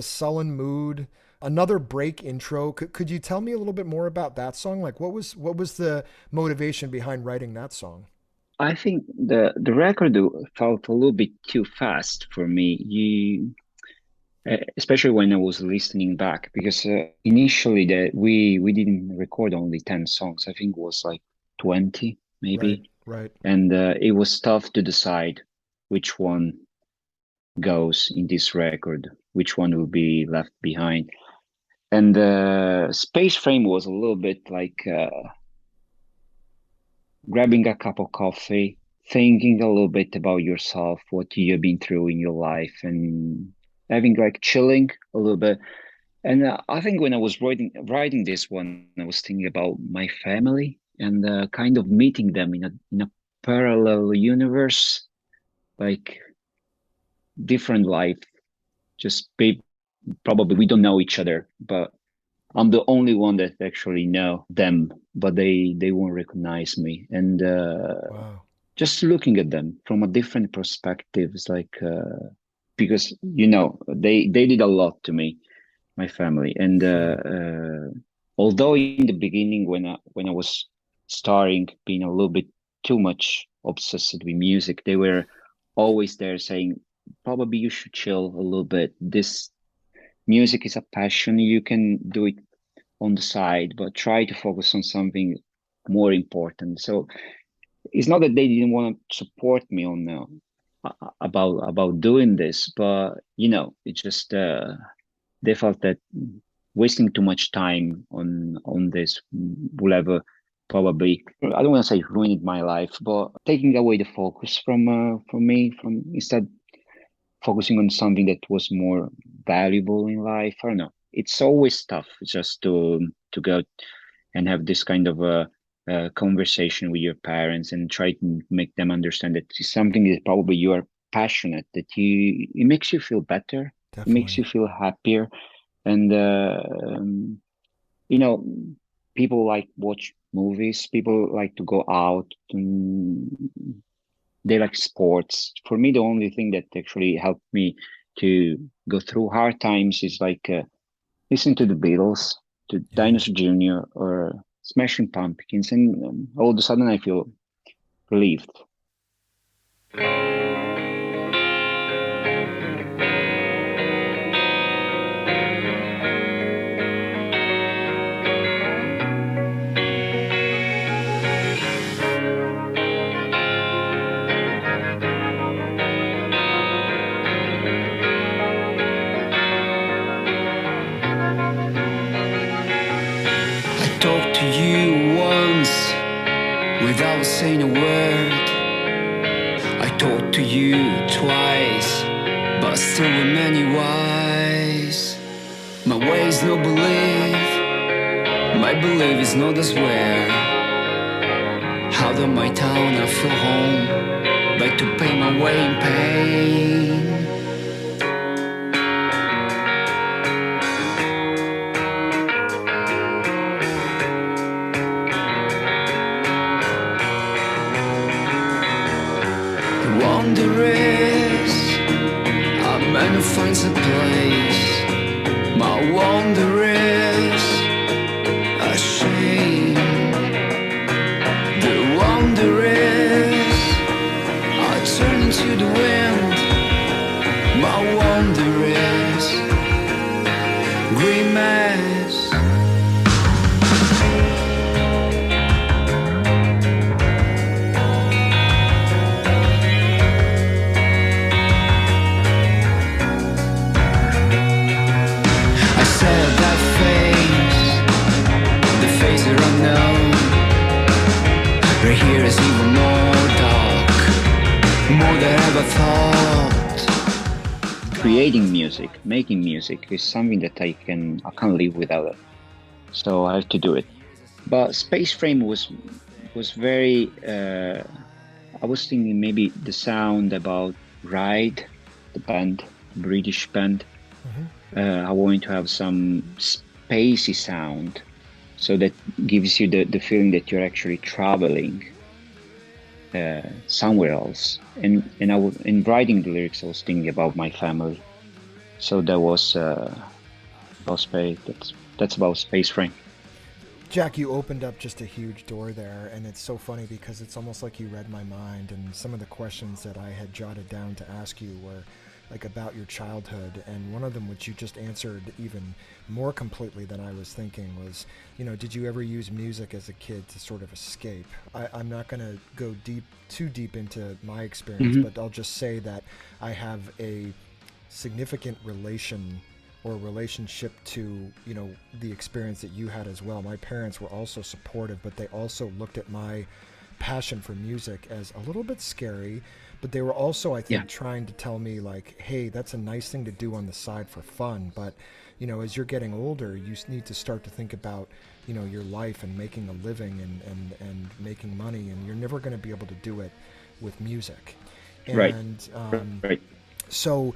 A: sullen mood. Another break intro. Could you tell me a little bit more about that song? Like what was the motivation behind writing that song?
B: I think the record felt a little bit too fast for me. Especially when I was listening back, because initially that we didn't record only 10 songs. I think it was like 20
A: Right,
B: maybe,
A: right.
B: and it was tough to decide which one goes in this record, which one will be left behind. And Space Frame was a little bit like grabbing a cup of coffee, thinking a little bit about yourself, what you've been through in your life, and having like chilling a little bit. And I think when I was writing this one, I was thinking about my family and kind of meeting them in a parallel universe, like different life. Just be, probably we don't know each other, but I'm the only one that actually know them, but they won't recognize me. And
A: Wow.
B: just looking at them from a different perspective is like because they did a lot to me, my family, and although in the beginning when I was starting being a little bit too much obsessed with music, they were always there saying probably you should chill a little bit. This music is a passion, you can do it on the side, but try to focus on something more important. So it's not that they didn't want to support me on about doing this, but it just they felt that wasting too much time on this will ever probably, I don't want to say ruined my life, but taking away the focus from me, from instead focusing on something that was more valuable in life. I don't know. It's always tough just to go and have this kind of a conversation with your parents and try to make them understand that it's something that probably you are passionate, that it makes you feel better, it makes
A: Definitely.
B: you feel happier, and you know, people like watch movies, people like to go out. They like sports. For me, the only thing that actually helped me to go through hard times is like listen to the Beatles, to
A: Yeah.
B: Dinosaur Jr. or Smashing Pumpkins, and all of a sudden I feel relieved.
C: I talked to you once without saying a word. I talked to you twice, but still with many whys. My way is no belief, my belief is not a swear. Out of my town I feel home, like to pay my way in pain. The wonder is a man who finds a place. My wonder is a shame. The wonder is I turn into the wind. My wonder is green mass. I said that face, the face that I know. Right here is even more dark, more than I ever thought.
B: Creating music, making music is something that I can't live without it. So I have to do it. But Space Frame was very. I was thinking maybe the sound about Ride, the band, British band. I want to have some spacey sound, so that gives you the feeling that you're actually traveling somewhere else. And in writing the lyrics, I was thinking about my family. So that was about space. That's about Space Frame.
A: Jack, you opened up just a huge door there, and it's so funny because it's almost like you read my mind. And some of the questions that I had jotted down to ask you were like about your childhood, and one of them, which you just answered even more completely than I was thinking, was, did you ever use music as a kid to sort of escape? I'm not going to go too deep into my experience, but I'll just say that I have a significant relationship to the experience that you had as well. My parents were also supportive, but they also looked at my passion for music as a little bit scary, but they were also, I think, trying to tell me like, hey, that's a nice thing to do on the side for fun, but as you're getting older, you need to start to think about your life and making a living and making money, and you're never going to be able to do it with music. And
B: right.
A: so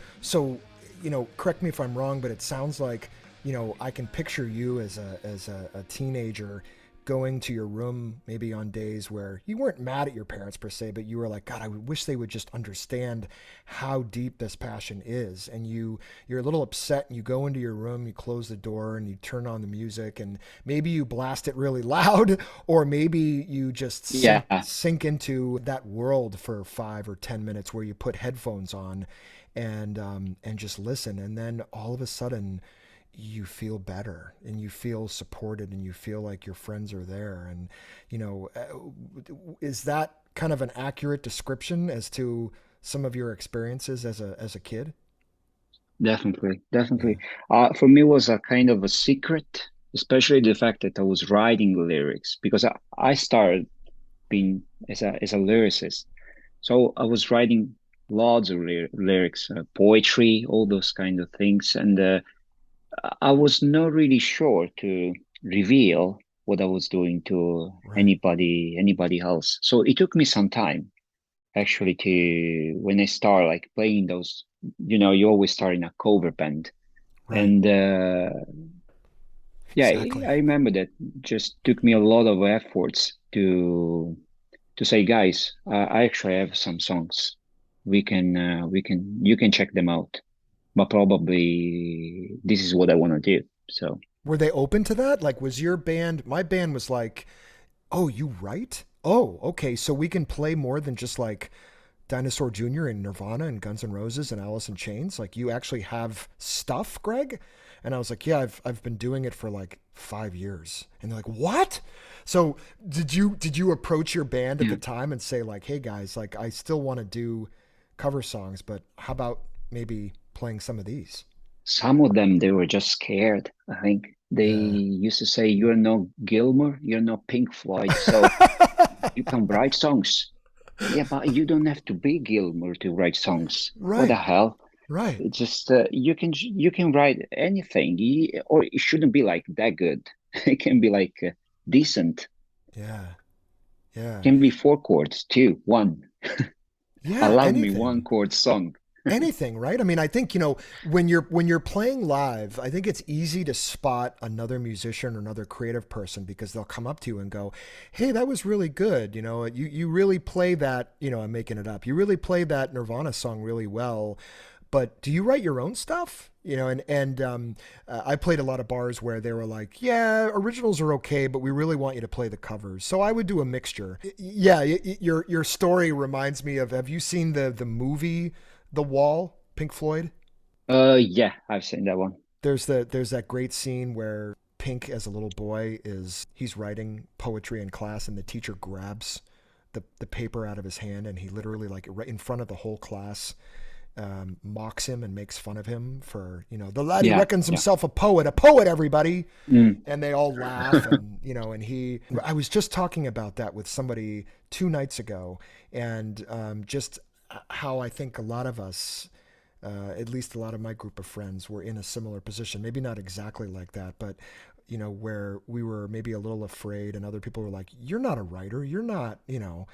A: correct me if I'm wrong, but it sounds like I can picture you as a teenager going to your room maybe on days where you weren't mad at your parents per se, but you were like, God, I wish they would just understand how deep this passion is. And you're a little upset and you go into your room, you close the door and you turn on the music and maybe you blast it really loud, or maybe you just
B: Yeah,
A: sink into that world for 5 or 10 minutes where you put headphones on and just listen. And then all of a sudden you feel better and you feel supported and you feel like your friends are there. And, is that kind of an accurate description as to some of your experiences as a kid?
B: definitely,
A: Yeah.
B: definitely. For me, it was a kind of a secret, especially the fact that I was writing lyrics because I started being as a lyricist. So I was writing lots of lyrics, poetry, all those kind of things, and I was not really sure to reveal what I was doing to
A: Right.
B: anybody else. So it took me some time actually to when I start like playing those. You always start in a cover band,
A: Right.
B: and yeah, I
A: Exactly.
B: remember that just took me a lot of efforts to say, guys, I actually have some songs. You can check them out, but probably this is what I want to do. So
A: Were they open to that? Like, was your band, my band was like, oh, you write? Oh, okay. So we can play more than just like Dinosaur Jr. and Nirvana and Guns N' Roses and Alice in Chains. Like, you actually have stuff, Greg? And I was like, yeah, I've been doing it for like 5 years. And they're like, what? So did you approach your band at
B: yeah,
A: the time and say like, hey guys, like I still want to do cover songs, but how about maybe playing some of these?
B: some of them they were just scared. I think they
A: Yeah.
B: used to say, "You're no Gilmour, you're no Pink Floyd, so you can write songs." Yeah, but you don't have to be Gilmour to write songs. What the
A: Right.
B: hell?
A: Right.
B: It's just you can write anything, or it shouldn't be like that good. It can be like decent.
A: Yeah. Yeah.
B: Can be four chords, two, one.
A: Yeah.
B: Allow me one
A: Anything.
B: chord song.
A: Anything, right? I mean, I think, when you're playing live, I think it's easy to spot another musician or another creative person because they'll come up to you and go, "Hey, that was really good. You really play that, I'm making it up. You really play that Nirvana song really well." But do you write your own stuff? I played a lot of bars where they were like, "Yeah, originals are okay, but we really want you to play the covers." So I would do a mixture. Yeah, your story reminds me of. Have you seen the movie The Wall, Pink Floyd?
B: Yeah, I've seen that one.
A: There's that great scene where Pink as a little boy he's writing poetry in class and the teacher grabs the paper out of his hand and he literally like right in front of the whole class mocks him and makes fun of him for the lad who
B: Yeah,
A: reckons
B: yeah.
A: himself a poet, everybody.
B: Mm.
A: And they all laugh and I was just talking about that with somebody 2 nights ago and just how I think a lot of us at least a lot of my group of friends were in a similar position. Maybe not exactly like that, but where we were maybe a little afraid, and other people were like, "You're not a writer. You're not,"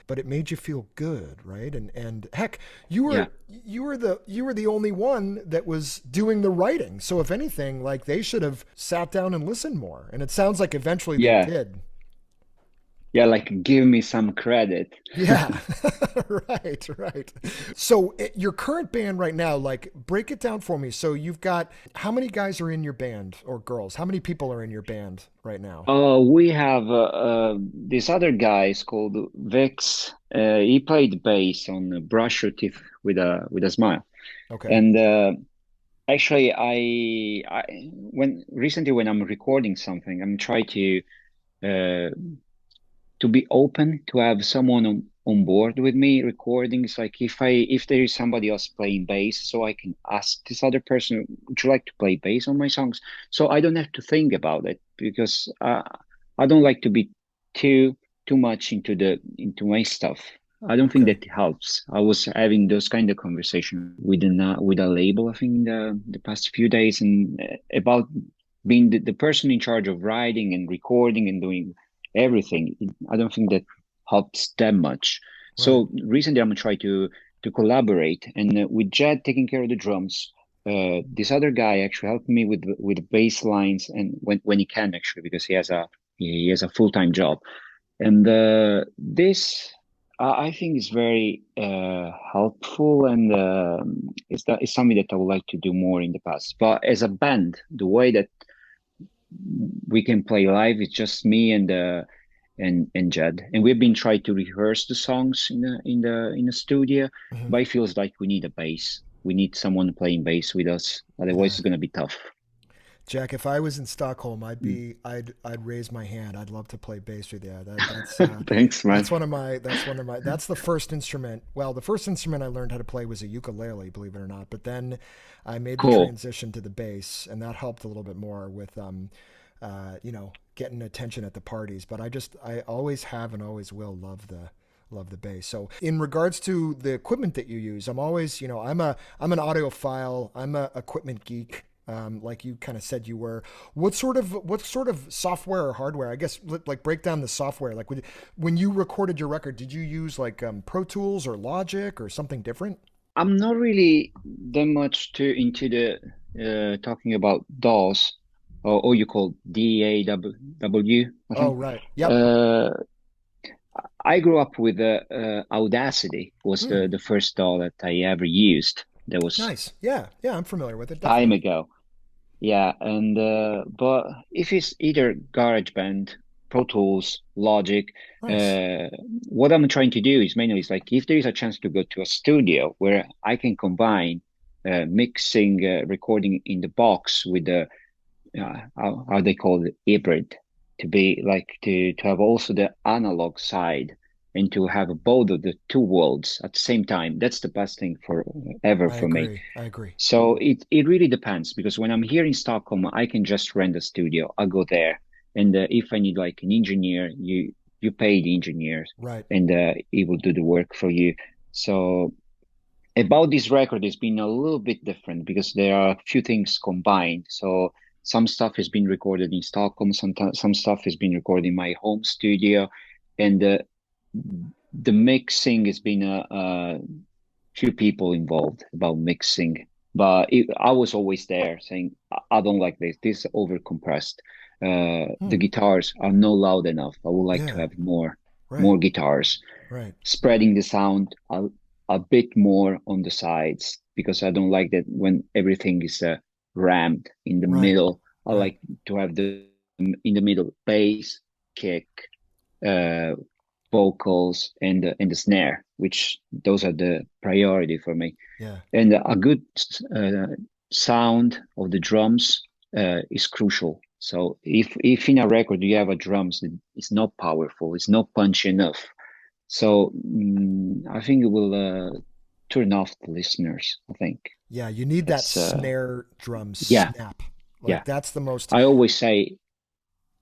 A: but it made you feel good, right? And heck, you
B: Yeah,
A: were you were the only one that was doing the writing. So if anything, like they should have sat down and listened more. And it sounds like eventually they
B: yeah,
A: did.
B: yeah. Like, give me some credit.
A: Yeah, right, right. So your current band right now, like, break it down for me. So you've got how many guys are in your band or girls? How many people are in your band right now?
B: We have this other guy is called Vex. He played bass on Brush Your Teeth with a Smile.
A: Okay,
B: And actually, when recently when I'm recording something, I'm trying uh, to be open to have someone on board with me recording. It's like if there is somebody else playing bass, so I can ask this other person, would you like to play bass on my songs? So I don't have to think about it because I don't like to be too too much into my stuff. I don't think
A: okay,
B: that helps. I was having those kind of conversation with a label, I think, the past few days, and about being the person in charge of writing and recording and doing everything. I don't think that helps that much.
A: right,
B: So recently, I'm trying to collaborate, and with Jed taking care of the drums. this other guy actually helped me with the bass lines, and when he can actually, because he has a full-time job. And this I think is very helpful, and it's something that I would like to do more in the past. But as a band, the way that we can play live, it's just me and Jed, and we've been trying to rehearse the songs in the studio,
A: Mhm.
B: but it feels like we need a bass. We need someone playing bass with us, otherwise
A: Yeah.
B: it's gonna be tough.
A: Jack, if I was in Stockholm,
B: Mm.
A: I'd raise my hand. I'd love to play bass with you.
B: Thanks, man.
A: That's the first instrument. Well, the first instrument I learned how to play was a ukulele, believe it or not. But then I made the
B: Cool.
A: transition to the bass, and that helped a little bit more with getting attention at the parties. But I always have and always will love the bass. So in regards to the equipment that you use, I'm always, I'm an audiophile. I'm a equipment geek. Like you kind of said you were. What sort of software or hardware? I guess like break down the software. Like when you recorded your record, did you use like Pro Tools or Logic or something different?
B: I'm not really that much too into the talking about DAWs, or you call DAW, I
A: Oh,
B: think.
A: right. Yep.
B: Uh, I grew up with Audacity was
A: Hmm.
B: the first DAW that I ever used. That was
A: Nice. Yeah. Yeah. I'm familiar with it.
B: time
A: Definitely.
B: ago. Yeah, and but if it's either GarageBand, Pro Tools, Logic,
A: Nice.
B: uh, what I'm trying to do is mainly is like if there is a chance to go to a studio where I can combine mixing, recording in the box with the how they call it, hybrid, to be like to have also the analog side and to have both of the two worlds at the same time. That's the best thing for ever
A: I
B: for me.
A: agree. I agree.
B: So it really depends, because when I'm here in Stockholm, I can just rent a studio. I go there, and if I need like an engineer, you pay the engineer,
A: Right.
B: and he will do the work for you. So about this record, it's been a little bit different because there are a few things combined. So some stuff has been recorded in Stockholm, some stuff has been recorded in my home studio, and the mixing has been a few people involved about mixing, but I was always there saying, I don't like this. This is over compressed. The
A: Hmm.
B: guitars are not loud enough. I would like to
A: Yeah.
B: have more
A: Right.
B: guitars,
A: Right.
B: spreading the sound a bit more on the sides, because I don't like that when everything is rammed in the
A: Right.
B: middle. I
A: Right.
B: like to have the in the middle bass, kick, uh, vocals, and the snare, which those are the priority for me.
A: Yeah.
B: And a good uh, sound of the drums is crucial. So if in a record you have a drums that is not powerful, it's not punchy enough, so I think it will turn off the listeners. I think
A: Yeah. You need that
B: that's
A: snare drum
B: yeah,
A: snap.
B: yeah.
A: Like that's the most.
B: I always say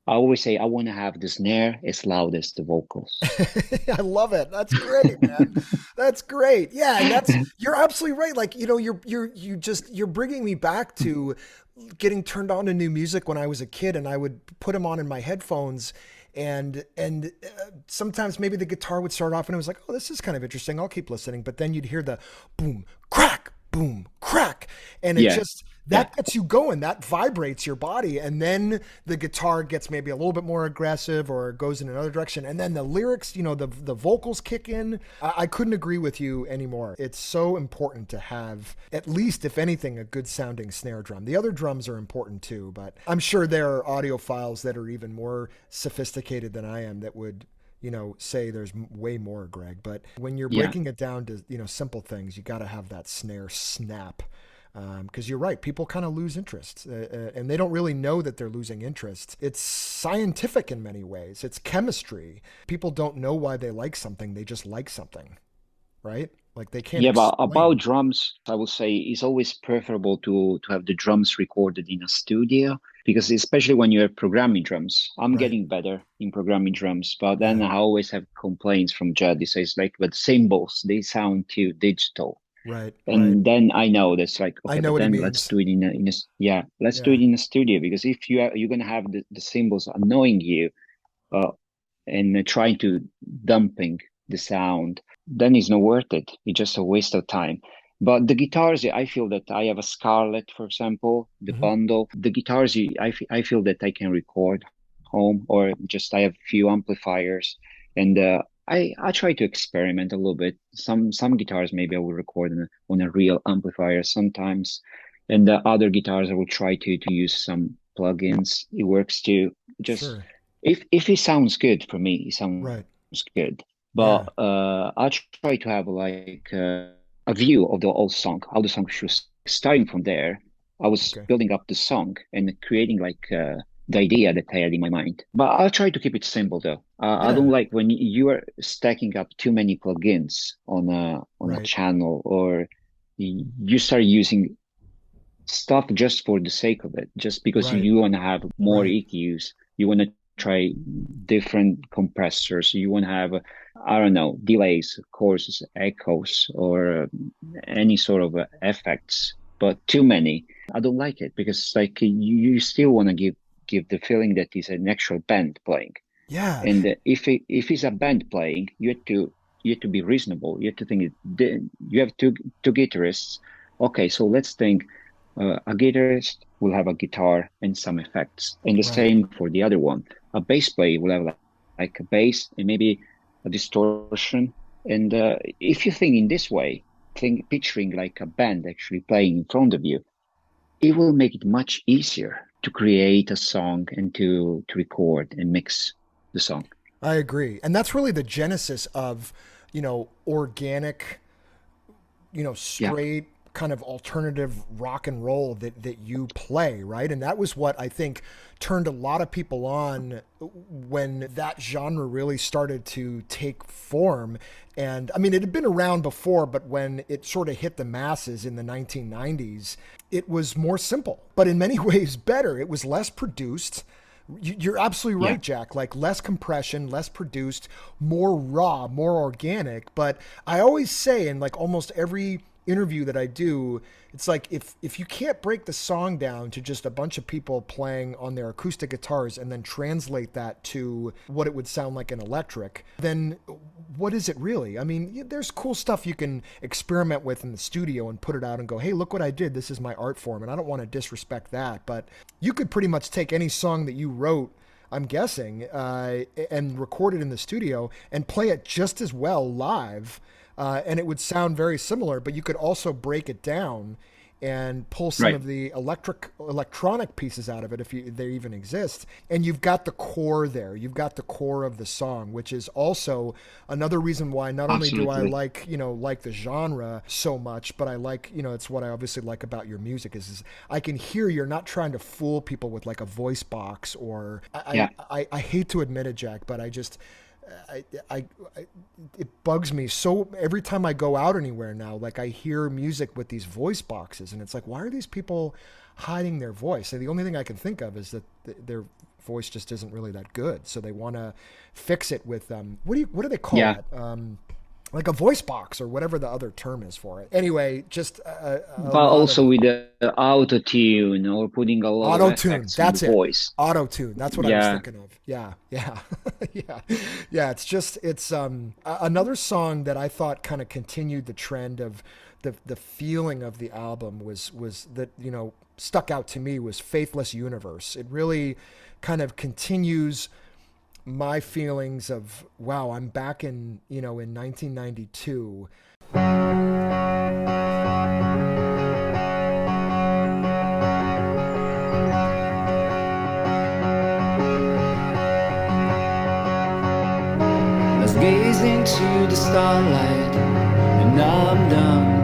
B: I always say I want to have the snare as loud as the vocals.
A: I love it. That's great, man. That's great. Yeah, and you're absolutely right. Like, you're bringing me back to getting turned on to new music when I was a kid, and I would put them on in my headphones, and sometimes maybe the guitar would start off and it was like, "Oh, this is kind of interesting. I'll keep listening." But then you'd hear the boom, crack, boom, crack, and it
B: Yeah,
A: just
B: yeah,
A: that gets you going. That vibrates your body, and then the guitar gets maybe a little bit more aggressive or goes in another direction, and then the lyrics, the vocals kick in. I couldn't agree with you anymore. It's so important to have, at least if anything, a good sounding snare drum. The other drums are important too, but I'm sure there are audiophiles that are even more sophisticated than I am that would say there's way more, Greg. But when you're
B: yeah.
A: breaking it down to simple things, you got to have that snare snap, because you're right, people kind of lose interest, and they don't really know that they're losing interest. It's scientific in many ways. It's chemistry. People don't know why they like something. They just like something, right? Like they can't
B: Yeah, but about
A: explain.
B: drums, I would say it's always preferable to have the drums recorded in a studio, because especially when you're programming drums, I'm
A: Right.
B: getting better in programming drums, but then
A: Yeah.
B: I always have complaints from Jed. He says like, but cymbals, they sound too digital.
A: Right. Right.
B: And then I know that's like,
A: I
B: okay,
A: know
B: but
A: what he
B: then let's
A: means.
B: do it yeah, let's do
A: Yeah.
B: it in a studio, because if you're gonna have the cymbals annoying you, uh, and trying to dumping the sound, then it's not worth it. It's just a waste of time. But the guitars, I feel that I have a Scarlett, for example, the bundle. The guitars, I feel that I can record home, or just I have few amplifiers, and I try to experiment a little bit. Some guitars maybe I will record on a real amplifier sometimes, and the other guitars I will try to use some plugins. It works too. Just
A: Sure.
B: if it sounds good for me, it sounds
A: Right.
B: good. But I try to have like a view of the whole song, how the song should. Starting from there, I was
A: Okay.
B: building up the song and creating like the idea that I had in my mind. But I'll try to keep it simple though. I don't
A: Yeah.
B: like when you are stacking up too many plugins on a
A: Right.
B: channel, or you start using stuff just for the sake of it, just because
A: Right.
B: you want to have more
A: Right.
B: EQs. You want to try different compressors. You want to have, I don't know, delays, courses, echoes, or any sort of effects, but too many. I don't like it, because it's like you still want to give the feeling that it's an actual band playing.
A: Yeah.
B: And if it's a band playing, you have to be reasonable. You have to think you have two guitarists. Okay, so let's think a guitarist will have a guitar and some effects, and the
A: Right.
B: same for the other one. A bass player will have like a bass and maybe a distortion. And if you think in this way, picturing like a band actually playing in front of you, it will make it much easier to create a song and to record and mix the song.
A: I agree. And that's really the genesis of, organic,
B: Yeah,
A: straight kind of alternative rock and roll that you play, right? And that was what I think turned a lot of people on when that genre really started to take form. And I mean, it had been around before, but when it sort of hit the masses in the 1990s, it was more simple, but in many ways better. It was less produced. You're absolutely
B: yeah,
A: right, Jack. Like less compression, less produced, more raw, more organic. But I always say in like almost every interview that I do, it's like if you can't break the song down to just a bunch of people playing on their acoustic guitars and then translate that to what it would sound like in electric, then what is it really? I mean, there's cool stuff you can experiment with in the studio and put it out and go, hey, look what I did. This is my art form. And I don't want to disrespect that, but you could pretty much take any song that you wrote, I'm guessing, and record it in the studio and play it just as well live, and it would sound very similar. But you could also break it down and pull some
B: right.
A: of the electronic pieces out of it if they even exist. And you've got the core there. You've got the core of the song, which is also another reason why not only do I
B: Absolutely.
A: like the genre so much, but I like, it's what I obviously like about your music is I can hear you're not trying to fool people with like a voice box or
B: Yeah,
A: I hate to admit it, Jack, but I it bugs me so every time I go out anywhere now. Like I hear music with these voice boxes, and it's like, why are these people hiding their voice? And the only thing I can think of is that their voice just isn't really that good, so they want to fix it with what do they call
B: yeah.
A: it? Like a voice box or whatever the other term is for it. Anyway, just a
B: But
A: lot of
B: also with the auto tune, or putting a lot of
A: auto tune.
B: effects on the
A: That's it.
B: voice.
A: Auto tune. That's what I was
B: Yeah,
A: thinking of. Yeah, yeah, yeah, yeah. It's another song that I thought kind of continued the trend of the feeling of the album was that stuck out to me was Faithless Universe. It really kind of continues my feelings of wow, I'm back in 1992.
C: Let's gaze into the starlight, and I'm done.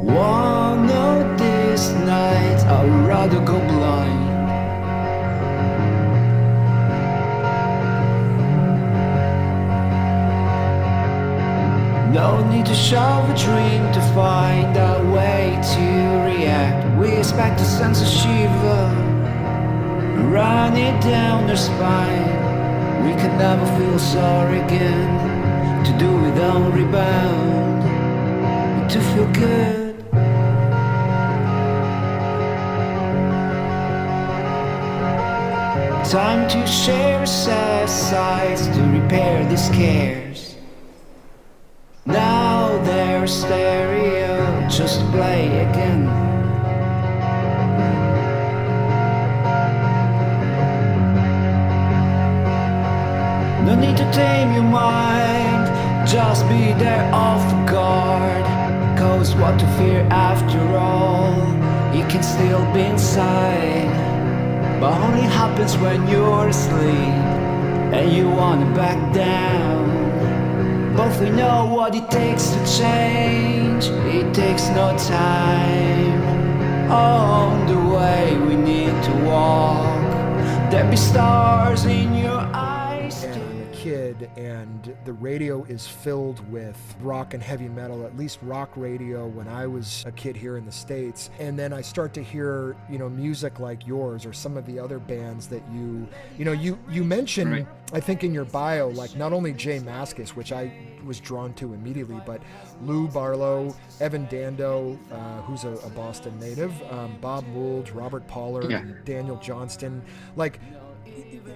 C: One of these nights, I'd rather go blind. No need to shove a dream to find a way to react. We expect a sense of shiver running down our spine. We can never feel sorry again. To do without rebound, to feel good. Time to share sad sides to repair the scares. Now out their stereo just to play again. No need to tame your mind, just be there off guard. Cause what to fear after all, it can still be inside. But only happens when you're asleep and you wanna back down. Both we know what it takes to change, it takes no time. On the way we need to walk, there be stars in your eyes.
A: And I'm a kid, and the radio is filled with rock and heavy metal, at least rock radio when I was a kid here in the States. And then I start to hear, music like yours or some of the other bands that you mentioned,
B: Right.
A: I think in your bio, like not only Jay Mascis, which I was drawn to immediately, but Lou Barlow, Evan Dando, who's a Boston native, Bob Mould, Robert Pollard,
B: Yeah.
A: and Daniel Johnston, like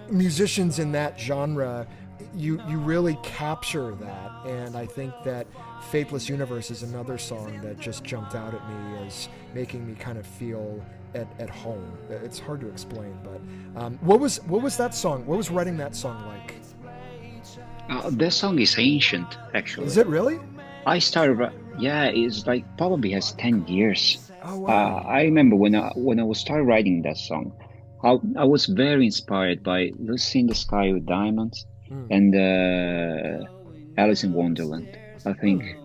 A: musicians in that genre. You really capture that, and I think that Faithless Universe is another song that just jumped out at me as making me kind of feel at home. It's hard to explain, but what was that song? What was writing that song like?
B: This song is ancient, actually.
A: Is it really?
B: I started, yeah, it's like probably has 10 years.
A: Oh wow.
B: I remember when I was started writing that song, I was very inspired by Lucy in the Sky with Diamonds and Alice in Wonderland. I think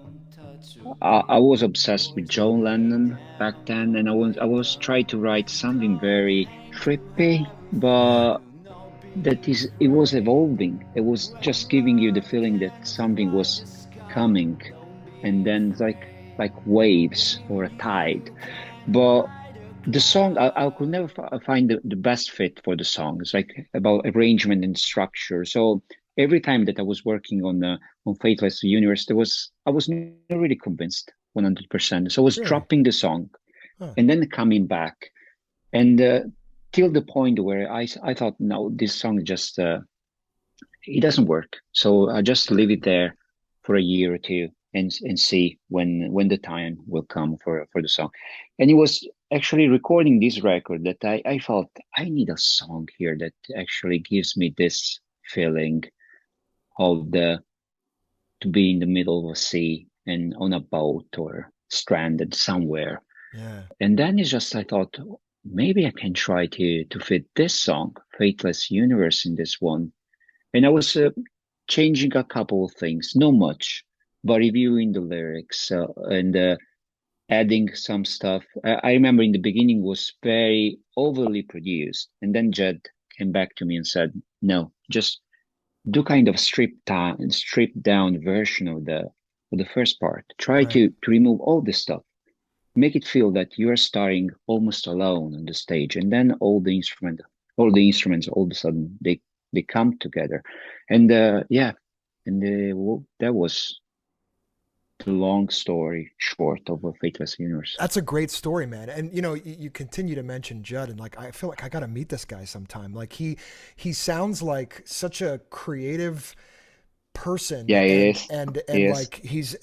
B: I was obsessed with John Lennon back then, and I was trying to write something very trippy, but it was evolving. It was just giving you the feeling that something was coming, and then like waves or a tide. But the song, I could never find the best fit for the song. It's like about arrangement and structure. So every time that I was working on Faithless Universe, I was not really convinced 100%. So I was
A: Really?
B: dropping the song
A: Huh.
B: and then coming back, and till the point where I thought, no, this song just it doesn't work. So I just leave it there for a year or two and see when the time will come for the song. And it was actually recording this record that I felt I need a song here that actually gives me this feeling of to be in the middle of a sea and on a boat or stranded somewhere.
A: Yeah.
B: And then it's just I thought maybe I can try to fit this song, Faithless Universe, in this one. And I was changing a couple of things, not much, but reviewing the lyrics and adding some stuff. I remember in the beginning was very overly produced, and then Jed came back to me and said, "No, just do kind of stripped down version of the first part. Try
A: Right.
B: to remove all this stuff. Make it feel that you are starting almost alone on the stage, and then all the instruments all of a sudden they come together." And that was the long story short of a Faithless Universe.
A: That's a great story, man. And you continue to mention Judd, and like I feel like I got to meet this guy sometime. Like he sounds like such a creative person.
B: Yeah, he
A: and,
B: is.
A: And
B: He is.
A: like he's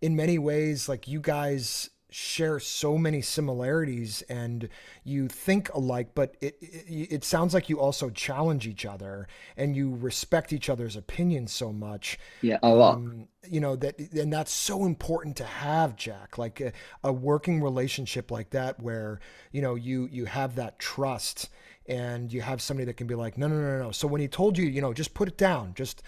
A: in many ways like you guys share so many similarities and you think alike, but it sounds like you also challenge each other and you respect each other's opinions so much.
B: Yeah, a lot.
A: And that's so important to have, Jack, like a working relationship like that where you have that trust and you have somebody that can be like, no. So when he told you, just put it down, just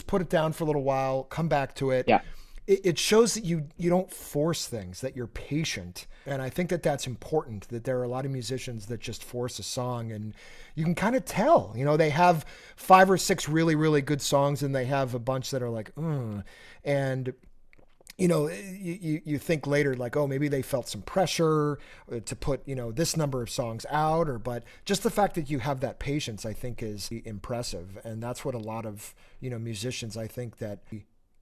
A: put it down for a little while, come back to it.
B: Yeah.
A: It shows that you don't force things, that you're patient. And I think that that's important, that there are a lot of musicians that just force a song and you can kind of tell, they have 5 or 6 really, really good songs and they have a bunch that are like, and you think later like, oh, maybe they felt some pressure to put, this number of songs out but just the fact that you have that patience, I think is impressive. And that's what a lot of, musicians, I think that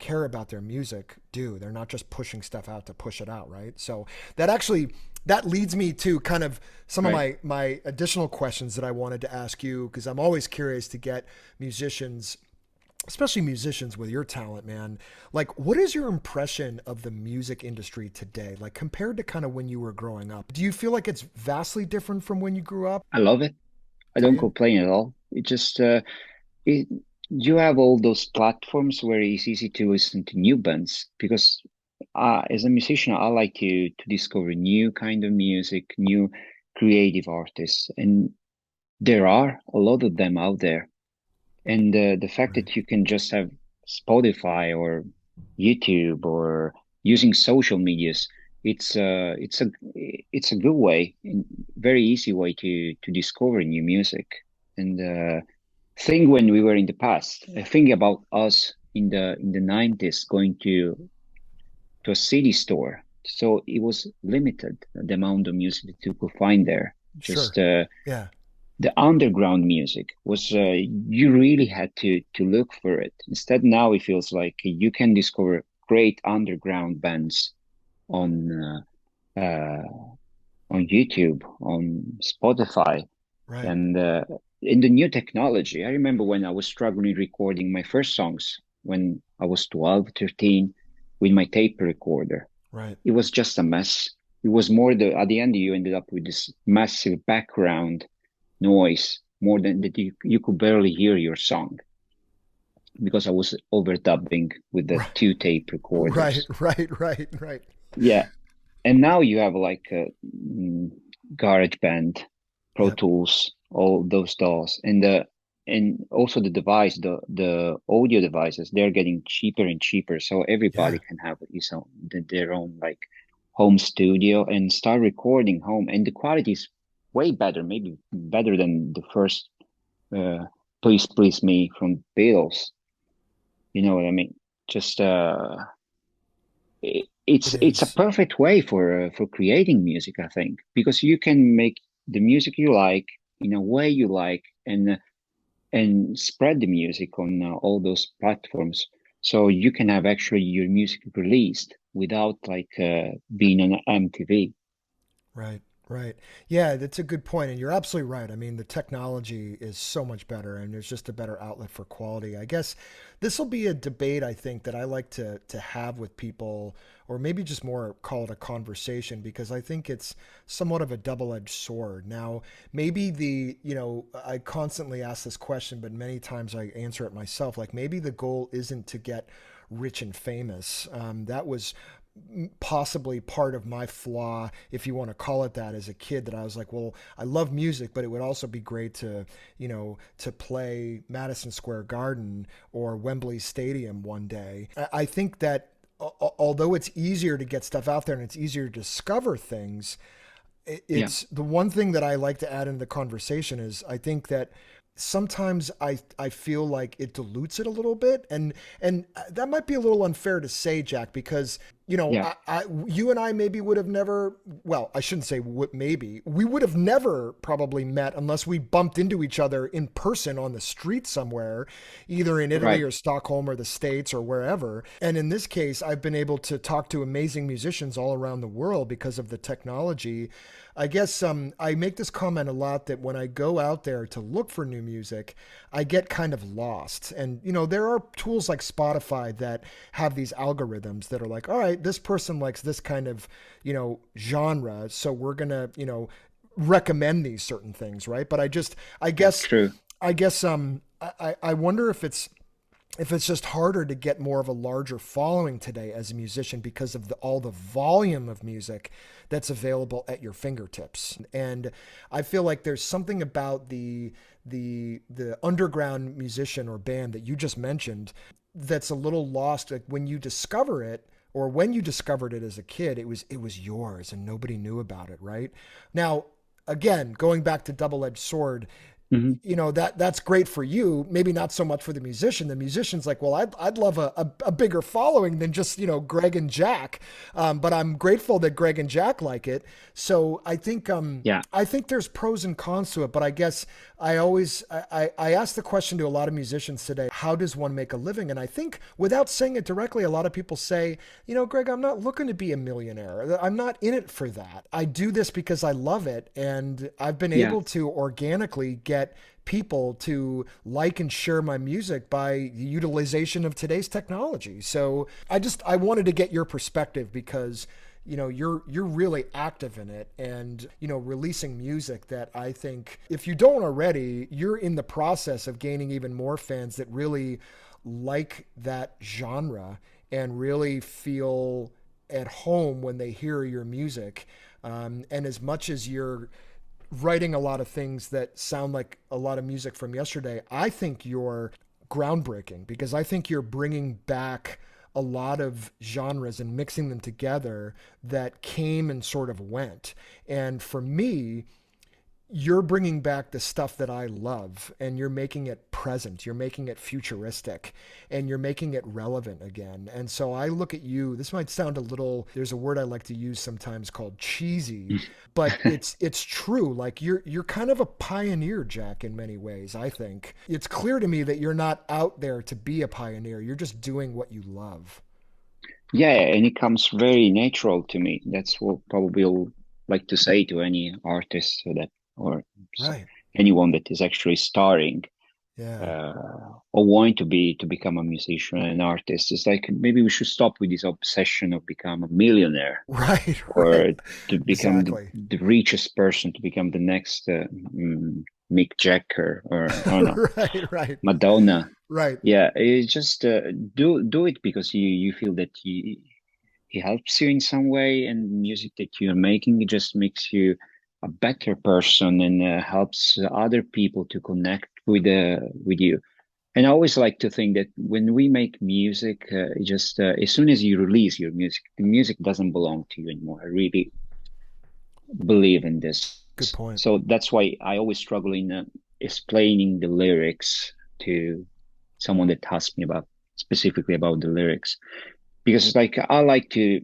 A: care about their music do. They're not just pushing stuff out to push it out, right? So that leads me to kind of some
B: Right.
A: of my additional questions that I wanted to ask you, because I'm always curious to get musicians especially musicians with your talent, man, like what is your impression of the music industry today? Like compared to kind of when you were growing up, do you feel like it's vastly different from when you grew up?
B: I love it. I
A: Do
B: don't
A: you?
B: complain at all. It just it, you have all those platforms where it's easy to listen to new bands because as a musician, I like to discover new kind of music, new creative artists, and there are a lot of them out there. And the fact
A: Right.
B: that you can just have Spotify or YouTube or using social medias, it's a good way, very easy way to discover new music. And think when we were in the past, I think about us in the 90s going to a CD store. So it was limited the amount of music that you could find there.
A: Sure.
B: Just
A: Yeah.
B: the underground music was you really had to look for it. Instead, now it feels like you can discover great underground bands on on YouTube, on Spotify,
A: Right.
B: and in the new technology. I remember when I was struggling recording my first songs when I was 12, 13, with my tape recorder.
A: Right.
B: It was just a mess. It was more at the end you ended up with this massive background noise more than that you could barely hear your song because I was overdubbing with the
A: Right.
B: two tape
A: Right.
B: recorders.
A: Right. Right. Right.
B: Yeah. And now you have like GarageBand, Pro
A: Yep.
B: Tools, all those DAWs, and also the device, the audio devices, they're getting cheaper and cheaper. So everybody
A: Yeah.
B: can have their own like home studio and start recording home, and the quality is way better, maybe better than the first uh, "Please Please Me" from Beatles. You know what I mean? Just
A: It
B: it's a
A: is.
B: perfect way for creating music, I think, because you can make the music you like in a way you like, and spread the music on all those platforms, so you can have actually your music released without like being on MTV.
A: Right, right. Yeah, that's a good point, and you're absolutely right. I mean, the technology is so much better, and there's just a better outlet for quality. I guess this will be a debate I think that I like to have with people, or maybe just more call it a conversation, because I think it's somewhat of a double-edged sword. Now, maybe I constantly ask this question, but many times I answer it myself. Like maybe the goal isn't to get rich and famous. That was possibly part of my flaw, if you want to call it that, as a kid, that I was like, well, I love music, but it would also be great to, to play Madison Square Garden or Wembley Stadium one day. I think that although it's easier to get stuff out there and it's easier to discover things,
B: Yeah,
A: it's the one thing that I like to add into the conversation is I think that sometimes I feel like it dilutes it a little bit, and that might be a little unfair to say, Jack, because
B: yeah,
A: you and I maybe would have never, well, I shouldn't say maybe, we would have never probably met unless we bumped into each other in person on the street somewhere, either in Italy
B: right.
A: or Stockholm or the States or wherever. And in this case, I've been able to talk to amazing musicians all around the world because of the technology. I guess I make this comment a lot that when I go out there to look for new music, I get kind of lost. And, there are tools like Spotify that have these algorithms that are like, all right, this person likes this kind of, genre. So we're going to, recommend these certain things. Right. But I guess,
B: True.
A: I guess, I wonder if it's just harder to get more of a larger following today as a musician because of all the volume of music that's available at your fingertips. And I feel like there's something about the underground musician or band that you just mentioned that's a little lost. Like when you discover it, or when you discovered it as a kid, it was yours and nobody knew about it, right? Now, again, going back to double-edged sword,
B: Hmm.
A: that's great for you, maybe not so much for the musician. The musician's like, well, I'd love a bigger following than just Greg and Jack, but I'm grateful that Greg and Jack like it. So
B: Yeah,
A: I think there's pros and cons to it, but I guess I ask the question to a lot of musicians today: how does one make a living? And I think without saying it directly, a lot of people say, Greg, I'm not looking to be a millionaire. I'm not in it for that. I do this because I love it, and I've been
B: yeah,
A: able to organically get people to like and share my music by the utilization of today's technology. So I wanted to get your perspective because you're really active in it, and releasing music that I think, if you don't already, you're in the process of gaining even more fans that really like that genre and really feel at home when they hear your music. And as much as you're writing a lot of things that sound like a lot of music from yesterday, I think you're groundbreaking, because I think you're bringing back a lot of genres and mixing them together that came and sort of went. And for me, you're bringing back the stuff that I love, and you're making it present, you're making it futuristic, and you're making it relevant again. And so I look at you, this might sound a little, there's a word I like to use sometimes called cheesy, but it's true. Like you're kind of a pioneer, Jack, in many ways. I think it's clear to me that you're not out there to be a pioneer. You're just doing what you love.
B: Yeah, and it comes very natural to me. That's what probably I'll like to say to any artist that or
A: Right.
B: anyone that is actually starting
A: Yeah.
B: or wanting to become a musician and an artist. It's like maybe we should stop with this obsession of become a millionaire
A: Right.
B: or
A: Right.
B: to become
A: Exactly.
B: the richest person, to become the next Mick Jagger, or I don't know,
A: Right. Right.
B: Madonna.
A: Right.
B: Yeah, it's just do it because you feel that he helps you in some way, and music that you're making, it just makes you a better person and helps other people to connect with you. And I always like to think that when we make music, it just as soon as you release your music, the music doesn't belong to you anymore. I really believe in this.
A: Good point.
B: So that's why I always struggle in explaining the lyrics to someone that asks me about specifically about the lyrics, because it's like I like to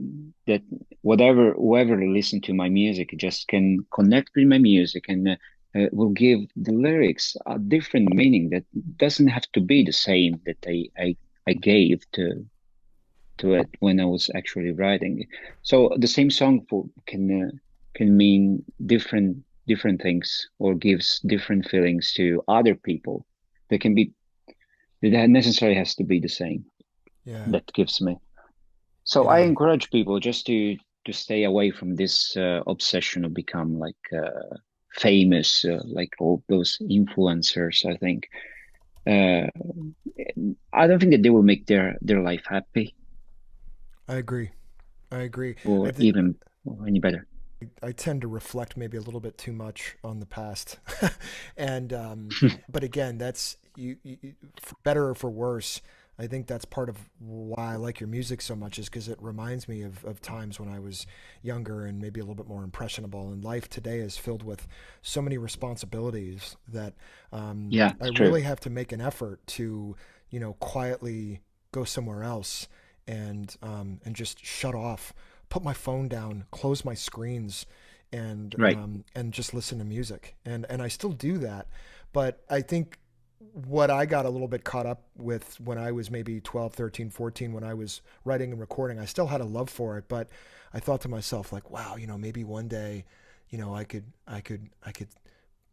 B: that whoever listen to my music just can connect with my music and will give the lyrics a different meaning that doesn't have to be the same that I gave to it when I was actually writing. So the same song can mean different things or gives different feelings to other people. They can be that necessarily has to be the same.
A: Yeah.
B: That gives me. So I
A: Yeah.
B: encourage people just to stay away from this obsession of become like famous, like all those influencers. I think I don't think that they will make their life happy
A: I agree. I agree. I
B: or
A: think
B: even or any better.
A: I tend to reflect maybe a little bit too much on the past, and but again, that's for better or for worse. I think that's part of why I like your music so much, is because it reminds me of times when I was younger and maybe a little bit more impressionable. And life today is filled with so many responsibilities that
B: Yeah,
A: I
B: it's true.
A: really have to make an effort to, quietly go somewhere else and just shut off, put my phone down, close my screens,
B: Right.
A: and just listen to music. And I still do that, but I think what I got a little bit caught up with when I was maybe 12, 13, 14, when I was writing and recording, I still had a love for it, but I thought to myself, like, wow, maybe one day, I could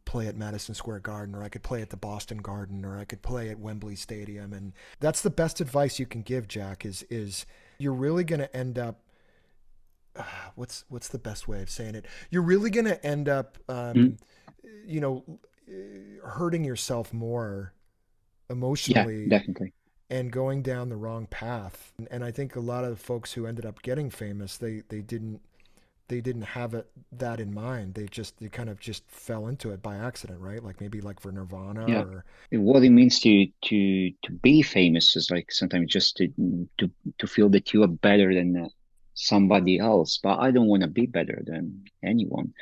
A: play at Madison Square Garden, or I could play at the Boston Garden, or I could play at Wembley Stadium. And that's the best advice you can give, Jack, is you're really going to end up what's the best way of saying it? You're really going to end up
B: Mm.
A: you know hurting yourself more
B: Yeah,
A: emotionally
B: definitely.
A: and going down the wrong path. And I think a lot of the folks who ended up getting famous, they didn't have that in mind. They kind of just fell into it by accident, right? Like maybe like for Nirvana
B: Yeah.
A: or
B: What it means to be famous is like sometimes just to to feel that you are better than somebody else. But I don't want to be better than anyone,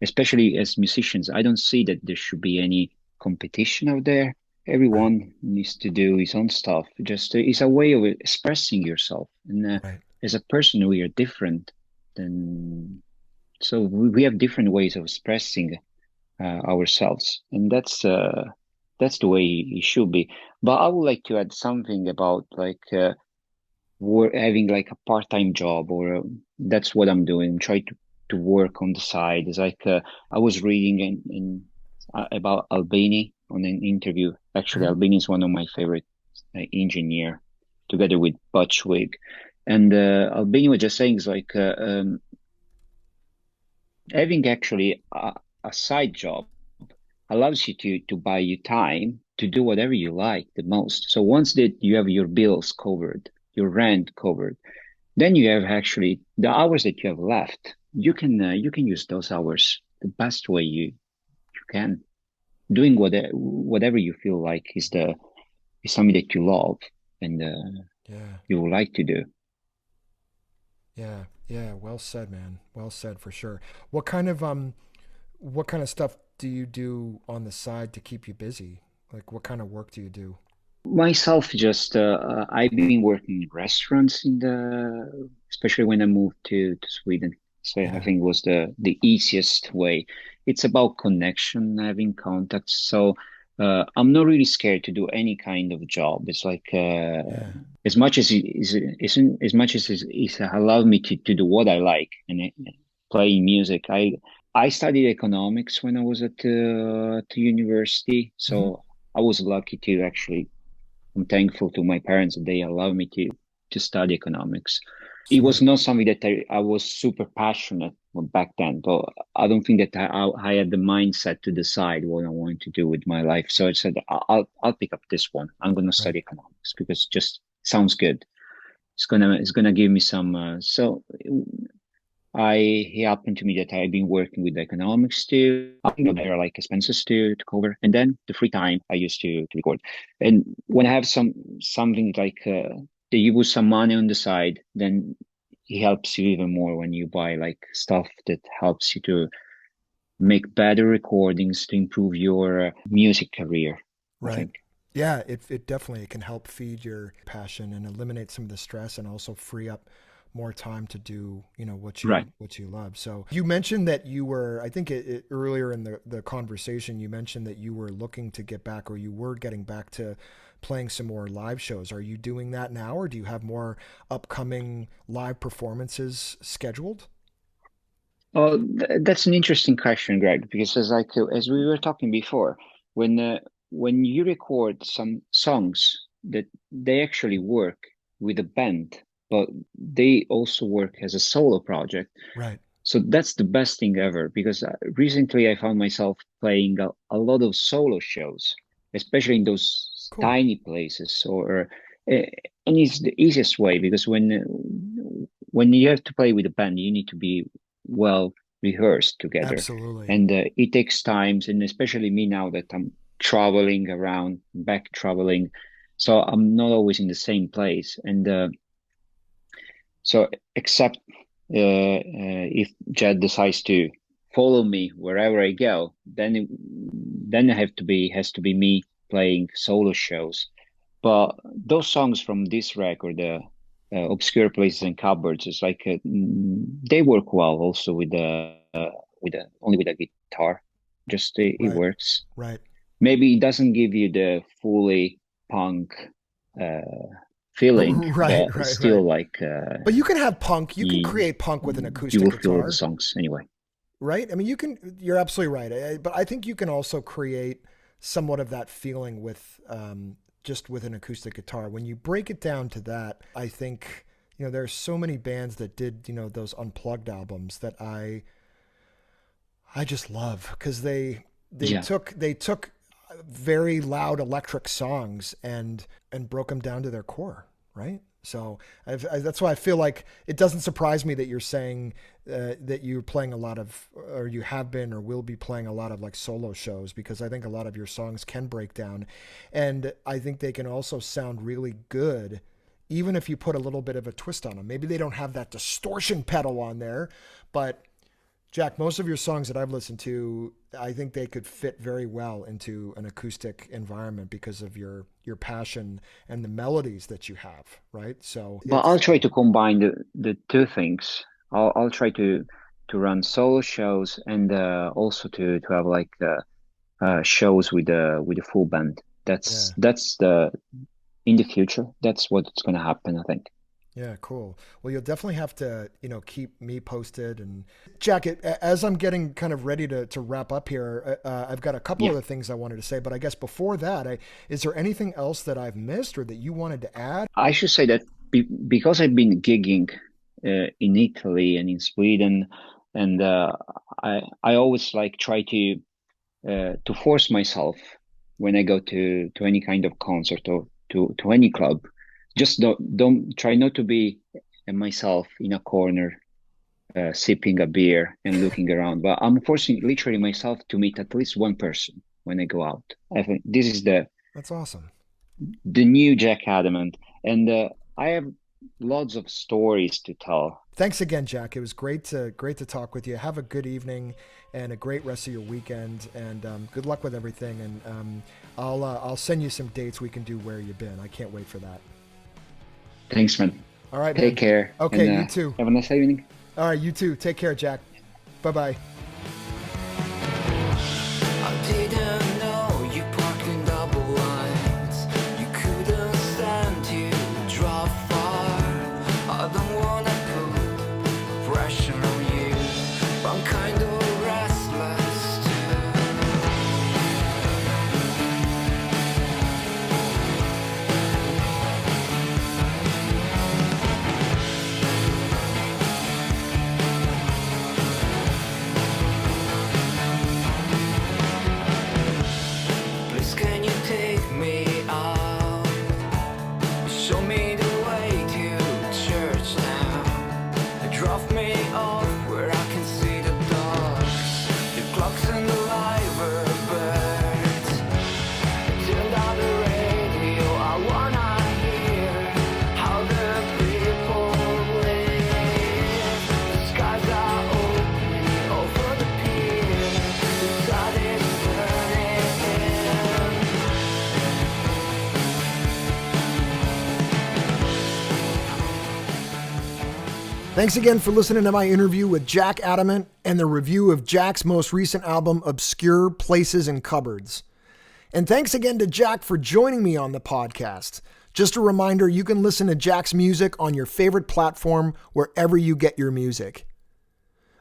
B: especially as musicians. I don't see that there should be any competition out there.
A: right,
B: Everyone needs to do his own stuff. Just it's a way of expressing yourself. And
A: right.
B: as a person, we are different than so we have different ways of expressing ourselves, and that's the way it should be. But I would like to add something about like having like a part-time job, or that's what I'm doing. I'm trying to work on the side. It's like I was reading in about Albini on an interview. Actually,
A: Mhm.
B: Albini is one of my favorite engineer, together with Butchwig. And Albini was just saying is like having actually a side job allows you to buy you time to do whatever you like the most. So once that you have your bills covered, your rent covered, then you have actually the hours that you have left. You can use those hours the best way you can, doing whatever you feel like is something that you love and
A: Yeah.
B: you would like to do.
A: Yeah. Yeah. Well said, man. Well said for sure. What kind of stuff do you do on the side to keep you busy? Like what kind of work do you do?
B: Myself, just I've been working in restaurants especially when I moved to Sweden. So I
A: Yeah.
B: think it was the easiest way. It's about connection, having contacts. So I'm not really scared to do any kind of job. It's like
A: Yeah.
B: as much as as much as it allowed me to do what I like and playing music. I studied economics when I was at to university,
A: Hmm.
B: so I was lucky to actually I'm thankful to my parents that they allowed me to study economics. It was
A: Smart.
B: not something that I was super passionate back then, but I don't think that I had the mindset to decide what I wanted to do with my life. So I said, I'll pick up this one. I'm going to
A: Right.
B: study economics because it just sounds good. It's gonna give me some. So it happened to me that I've been working with economics too. There are like expenses to cover, and then the free time I used to record. And when I have something like that you put some money on the side, then it helps you even more when you buy like stuff that helps you to make better recordings to improve your music career, I
A: Right.
B: think.
A: Yeah, it definitely can help feed your passion and eliminate some of the stress and also free up more time to do,
B: Right.
A: what you love. So you mentioned that you were, I think earlier in the conversation, you mentioned that you were looking to get back or you were getting back to playing some more live shows. Are you doing that now or do you have more upcoming live performances scheduled?
B: Oh, that's an interesting question, Greg, because as we were talking before, when uh, when you record some songs that they actually work with a band, but they also work as a solo project.
A: Right.
B: So that's the best thing ever because recently I found myself playing a lot of solo shows, especially in those
A: Cool.
B: tiny places or uh, and it's the easiest way because when you have to play with a band, you need to be well rehearsed together,
A: Absolutely.
B: and it takes times, and especially me now that I'm traveling around, back traveling, so I'm not always in the same place, and so except if Jed decides to follow me wherever I go, then I have to be has to be me playing solo shows. But those songs from this record, Obscure Places and Cupboards, is like they work well also with only with a guitar. Just it
A: Right.
B: works.
A: Right.
B: Maybe it doesn't give you the fully punk uh, feeling, but
A: Right,
B: it's
A: right,
B: still
A: right.
B: like
A: But you can have punk. You can
B: you
A: create punk with an
B: you
A: acoustic
B: will feel the
A: guitar,
B: songs anyway.
A: right? I mean, you can. You're absolutely right. But I think you can also create somewhat of that feeling with just with an acoustic guitar. When you break it down to that, I think there's so many bands that did those unplugged albums that I just love because
B: Yeah,
A: they took very loud electric songs and broke them down to their core, right? So that's why I feel like it doesn't surprise me that you're saying that you're playing a lot of, or you have been, or will be playing a lot of like solo shows because I think a lot of your songs can break down, and I think they can also sound really good, even if you put a little bit of a twist on them. Maybe they don't have that distortion pedal on there, but Jack, most of your songs that I've listened to, I think they could fit very well into an acoustic environment because of your passion and the melodies that you have, right? So
B: but I'll
A: it's
B: try to combine the two things. I'll try to run solo shows and also to have like shows with a full band.
A: yeah,
B: That's the in the future. That's what's gonna happen, I think.
A: Yeah, cool. Well, you'll definitely have to, keep me posted. And Jack, as I'm getting kind of ready to wrap up here, I've got a couple other things I wanted to say, but I guess before that, is there anything else that I've missed or that you wanted to add?
B: I should say that because I've been gigging in Italy and in Sweden, and I always like try to force myself when I go to any kind of concert or to any club. Just don't try not to be myself in a corner sipping a beer and looking around, but I'm forcing literally myself to meet at least one person when I go out. I think this is
A: that's awesome,
B: the new Jack Adamant, and I have lots of stories to tell.
A: Thanks again, Jack. It was great to talk with you. Have a good evening and a great rest of your weekend, and good luck with everything. And I'll send you some dates we can do where you've been. I can't wait for that.
B: Thanks, man.
A: All right,
B: take care.
A: Okay,
B: and,
A: you too.
B: Have a nice evening.
A: All right, you too. Take care, Jack. Bye-bye.
C: I didn't know you parked in double lines. You couldn't stand to drive far. I don't wanna put pressure on you, but I'm kind of restless too. Please can you take me out? Show me the way to church now. Drop me off where I can see the dogs, the clocks and the liver birds. Turn down the radio, I wanna hear how the people live. The skies are open over the pier, the tide is turning.
A: Thanks again for listening to my interview with Jack Adamant and the review of Jack's most recent album, Obscure Places and Cupboards. And thanks again to Jack for joining me on the podcast. Just a reminder, you can listen to Jack's music on your favorite platform wherever you get your music.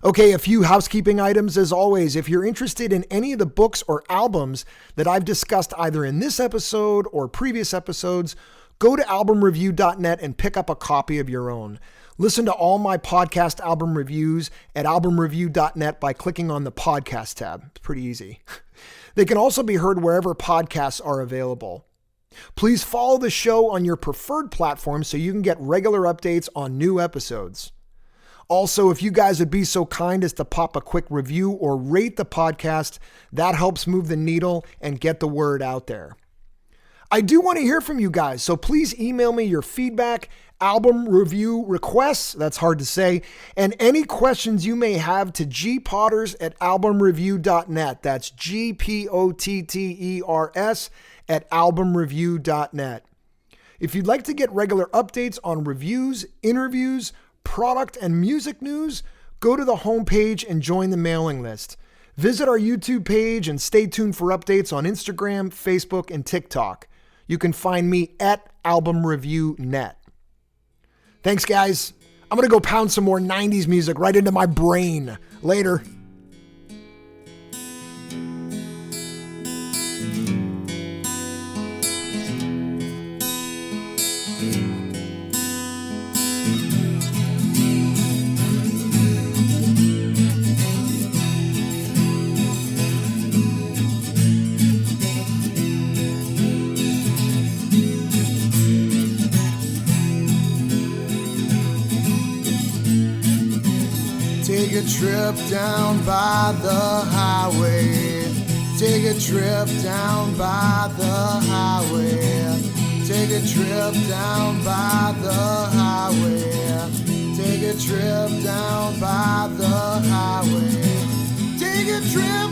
A: Okay, a few housekeeping items as always. If you're interested in any of the books or albums that I've discussed either in this episode or previous episodes, go to albumreview.net and pick up a copy of your own. Listen to all my podcast album reviews at albumreview.net by clicking on the podcast tab. It's pretty easy. They can also be heard wherever podcasts are available. Please follow the show on your preferred platform so you can get regular updates on new episodes. Also, if you guys would be so kind as to pop a quick review or rate the podcast, that helps move the needle and get the word out there. I do want to hear from you guys, so please email me your feedback, album review requests, that's hard to say, and any questions you may have to gpotters@albumreview.net. That's GPOTTERS @albumreview.net. If you'd like to get regular updates on reviews, interviews, product, and music news, go to the homepage and join the mailing list. Visit our YouTube page and stay tuned for updates on Instagram, Facebook, and TikTok. You can find me at albumreview.net. Thanks, guys. I'm going to go pound some more 90s music right into my brain. Later.
D: Take a trip down by the highway. Take a trip down by the highway. Take a trip down by the highway. Take a trip down by the highway. Take a trip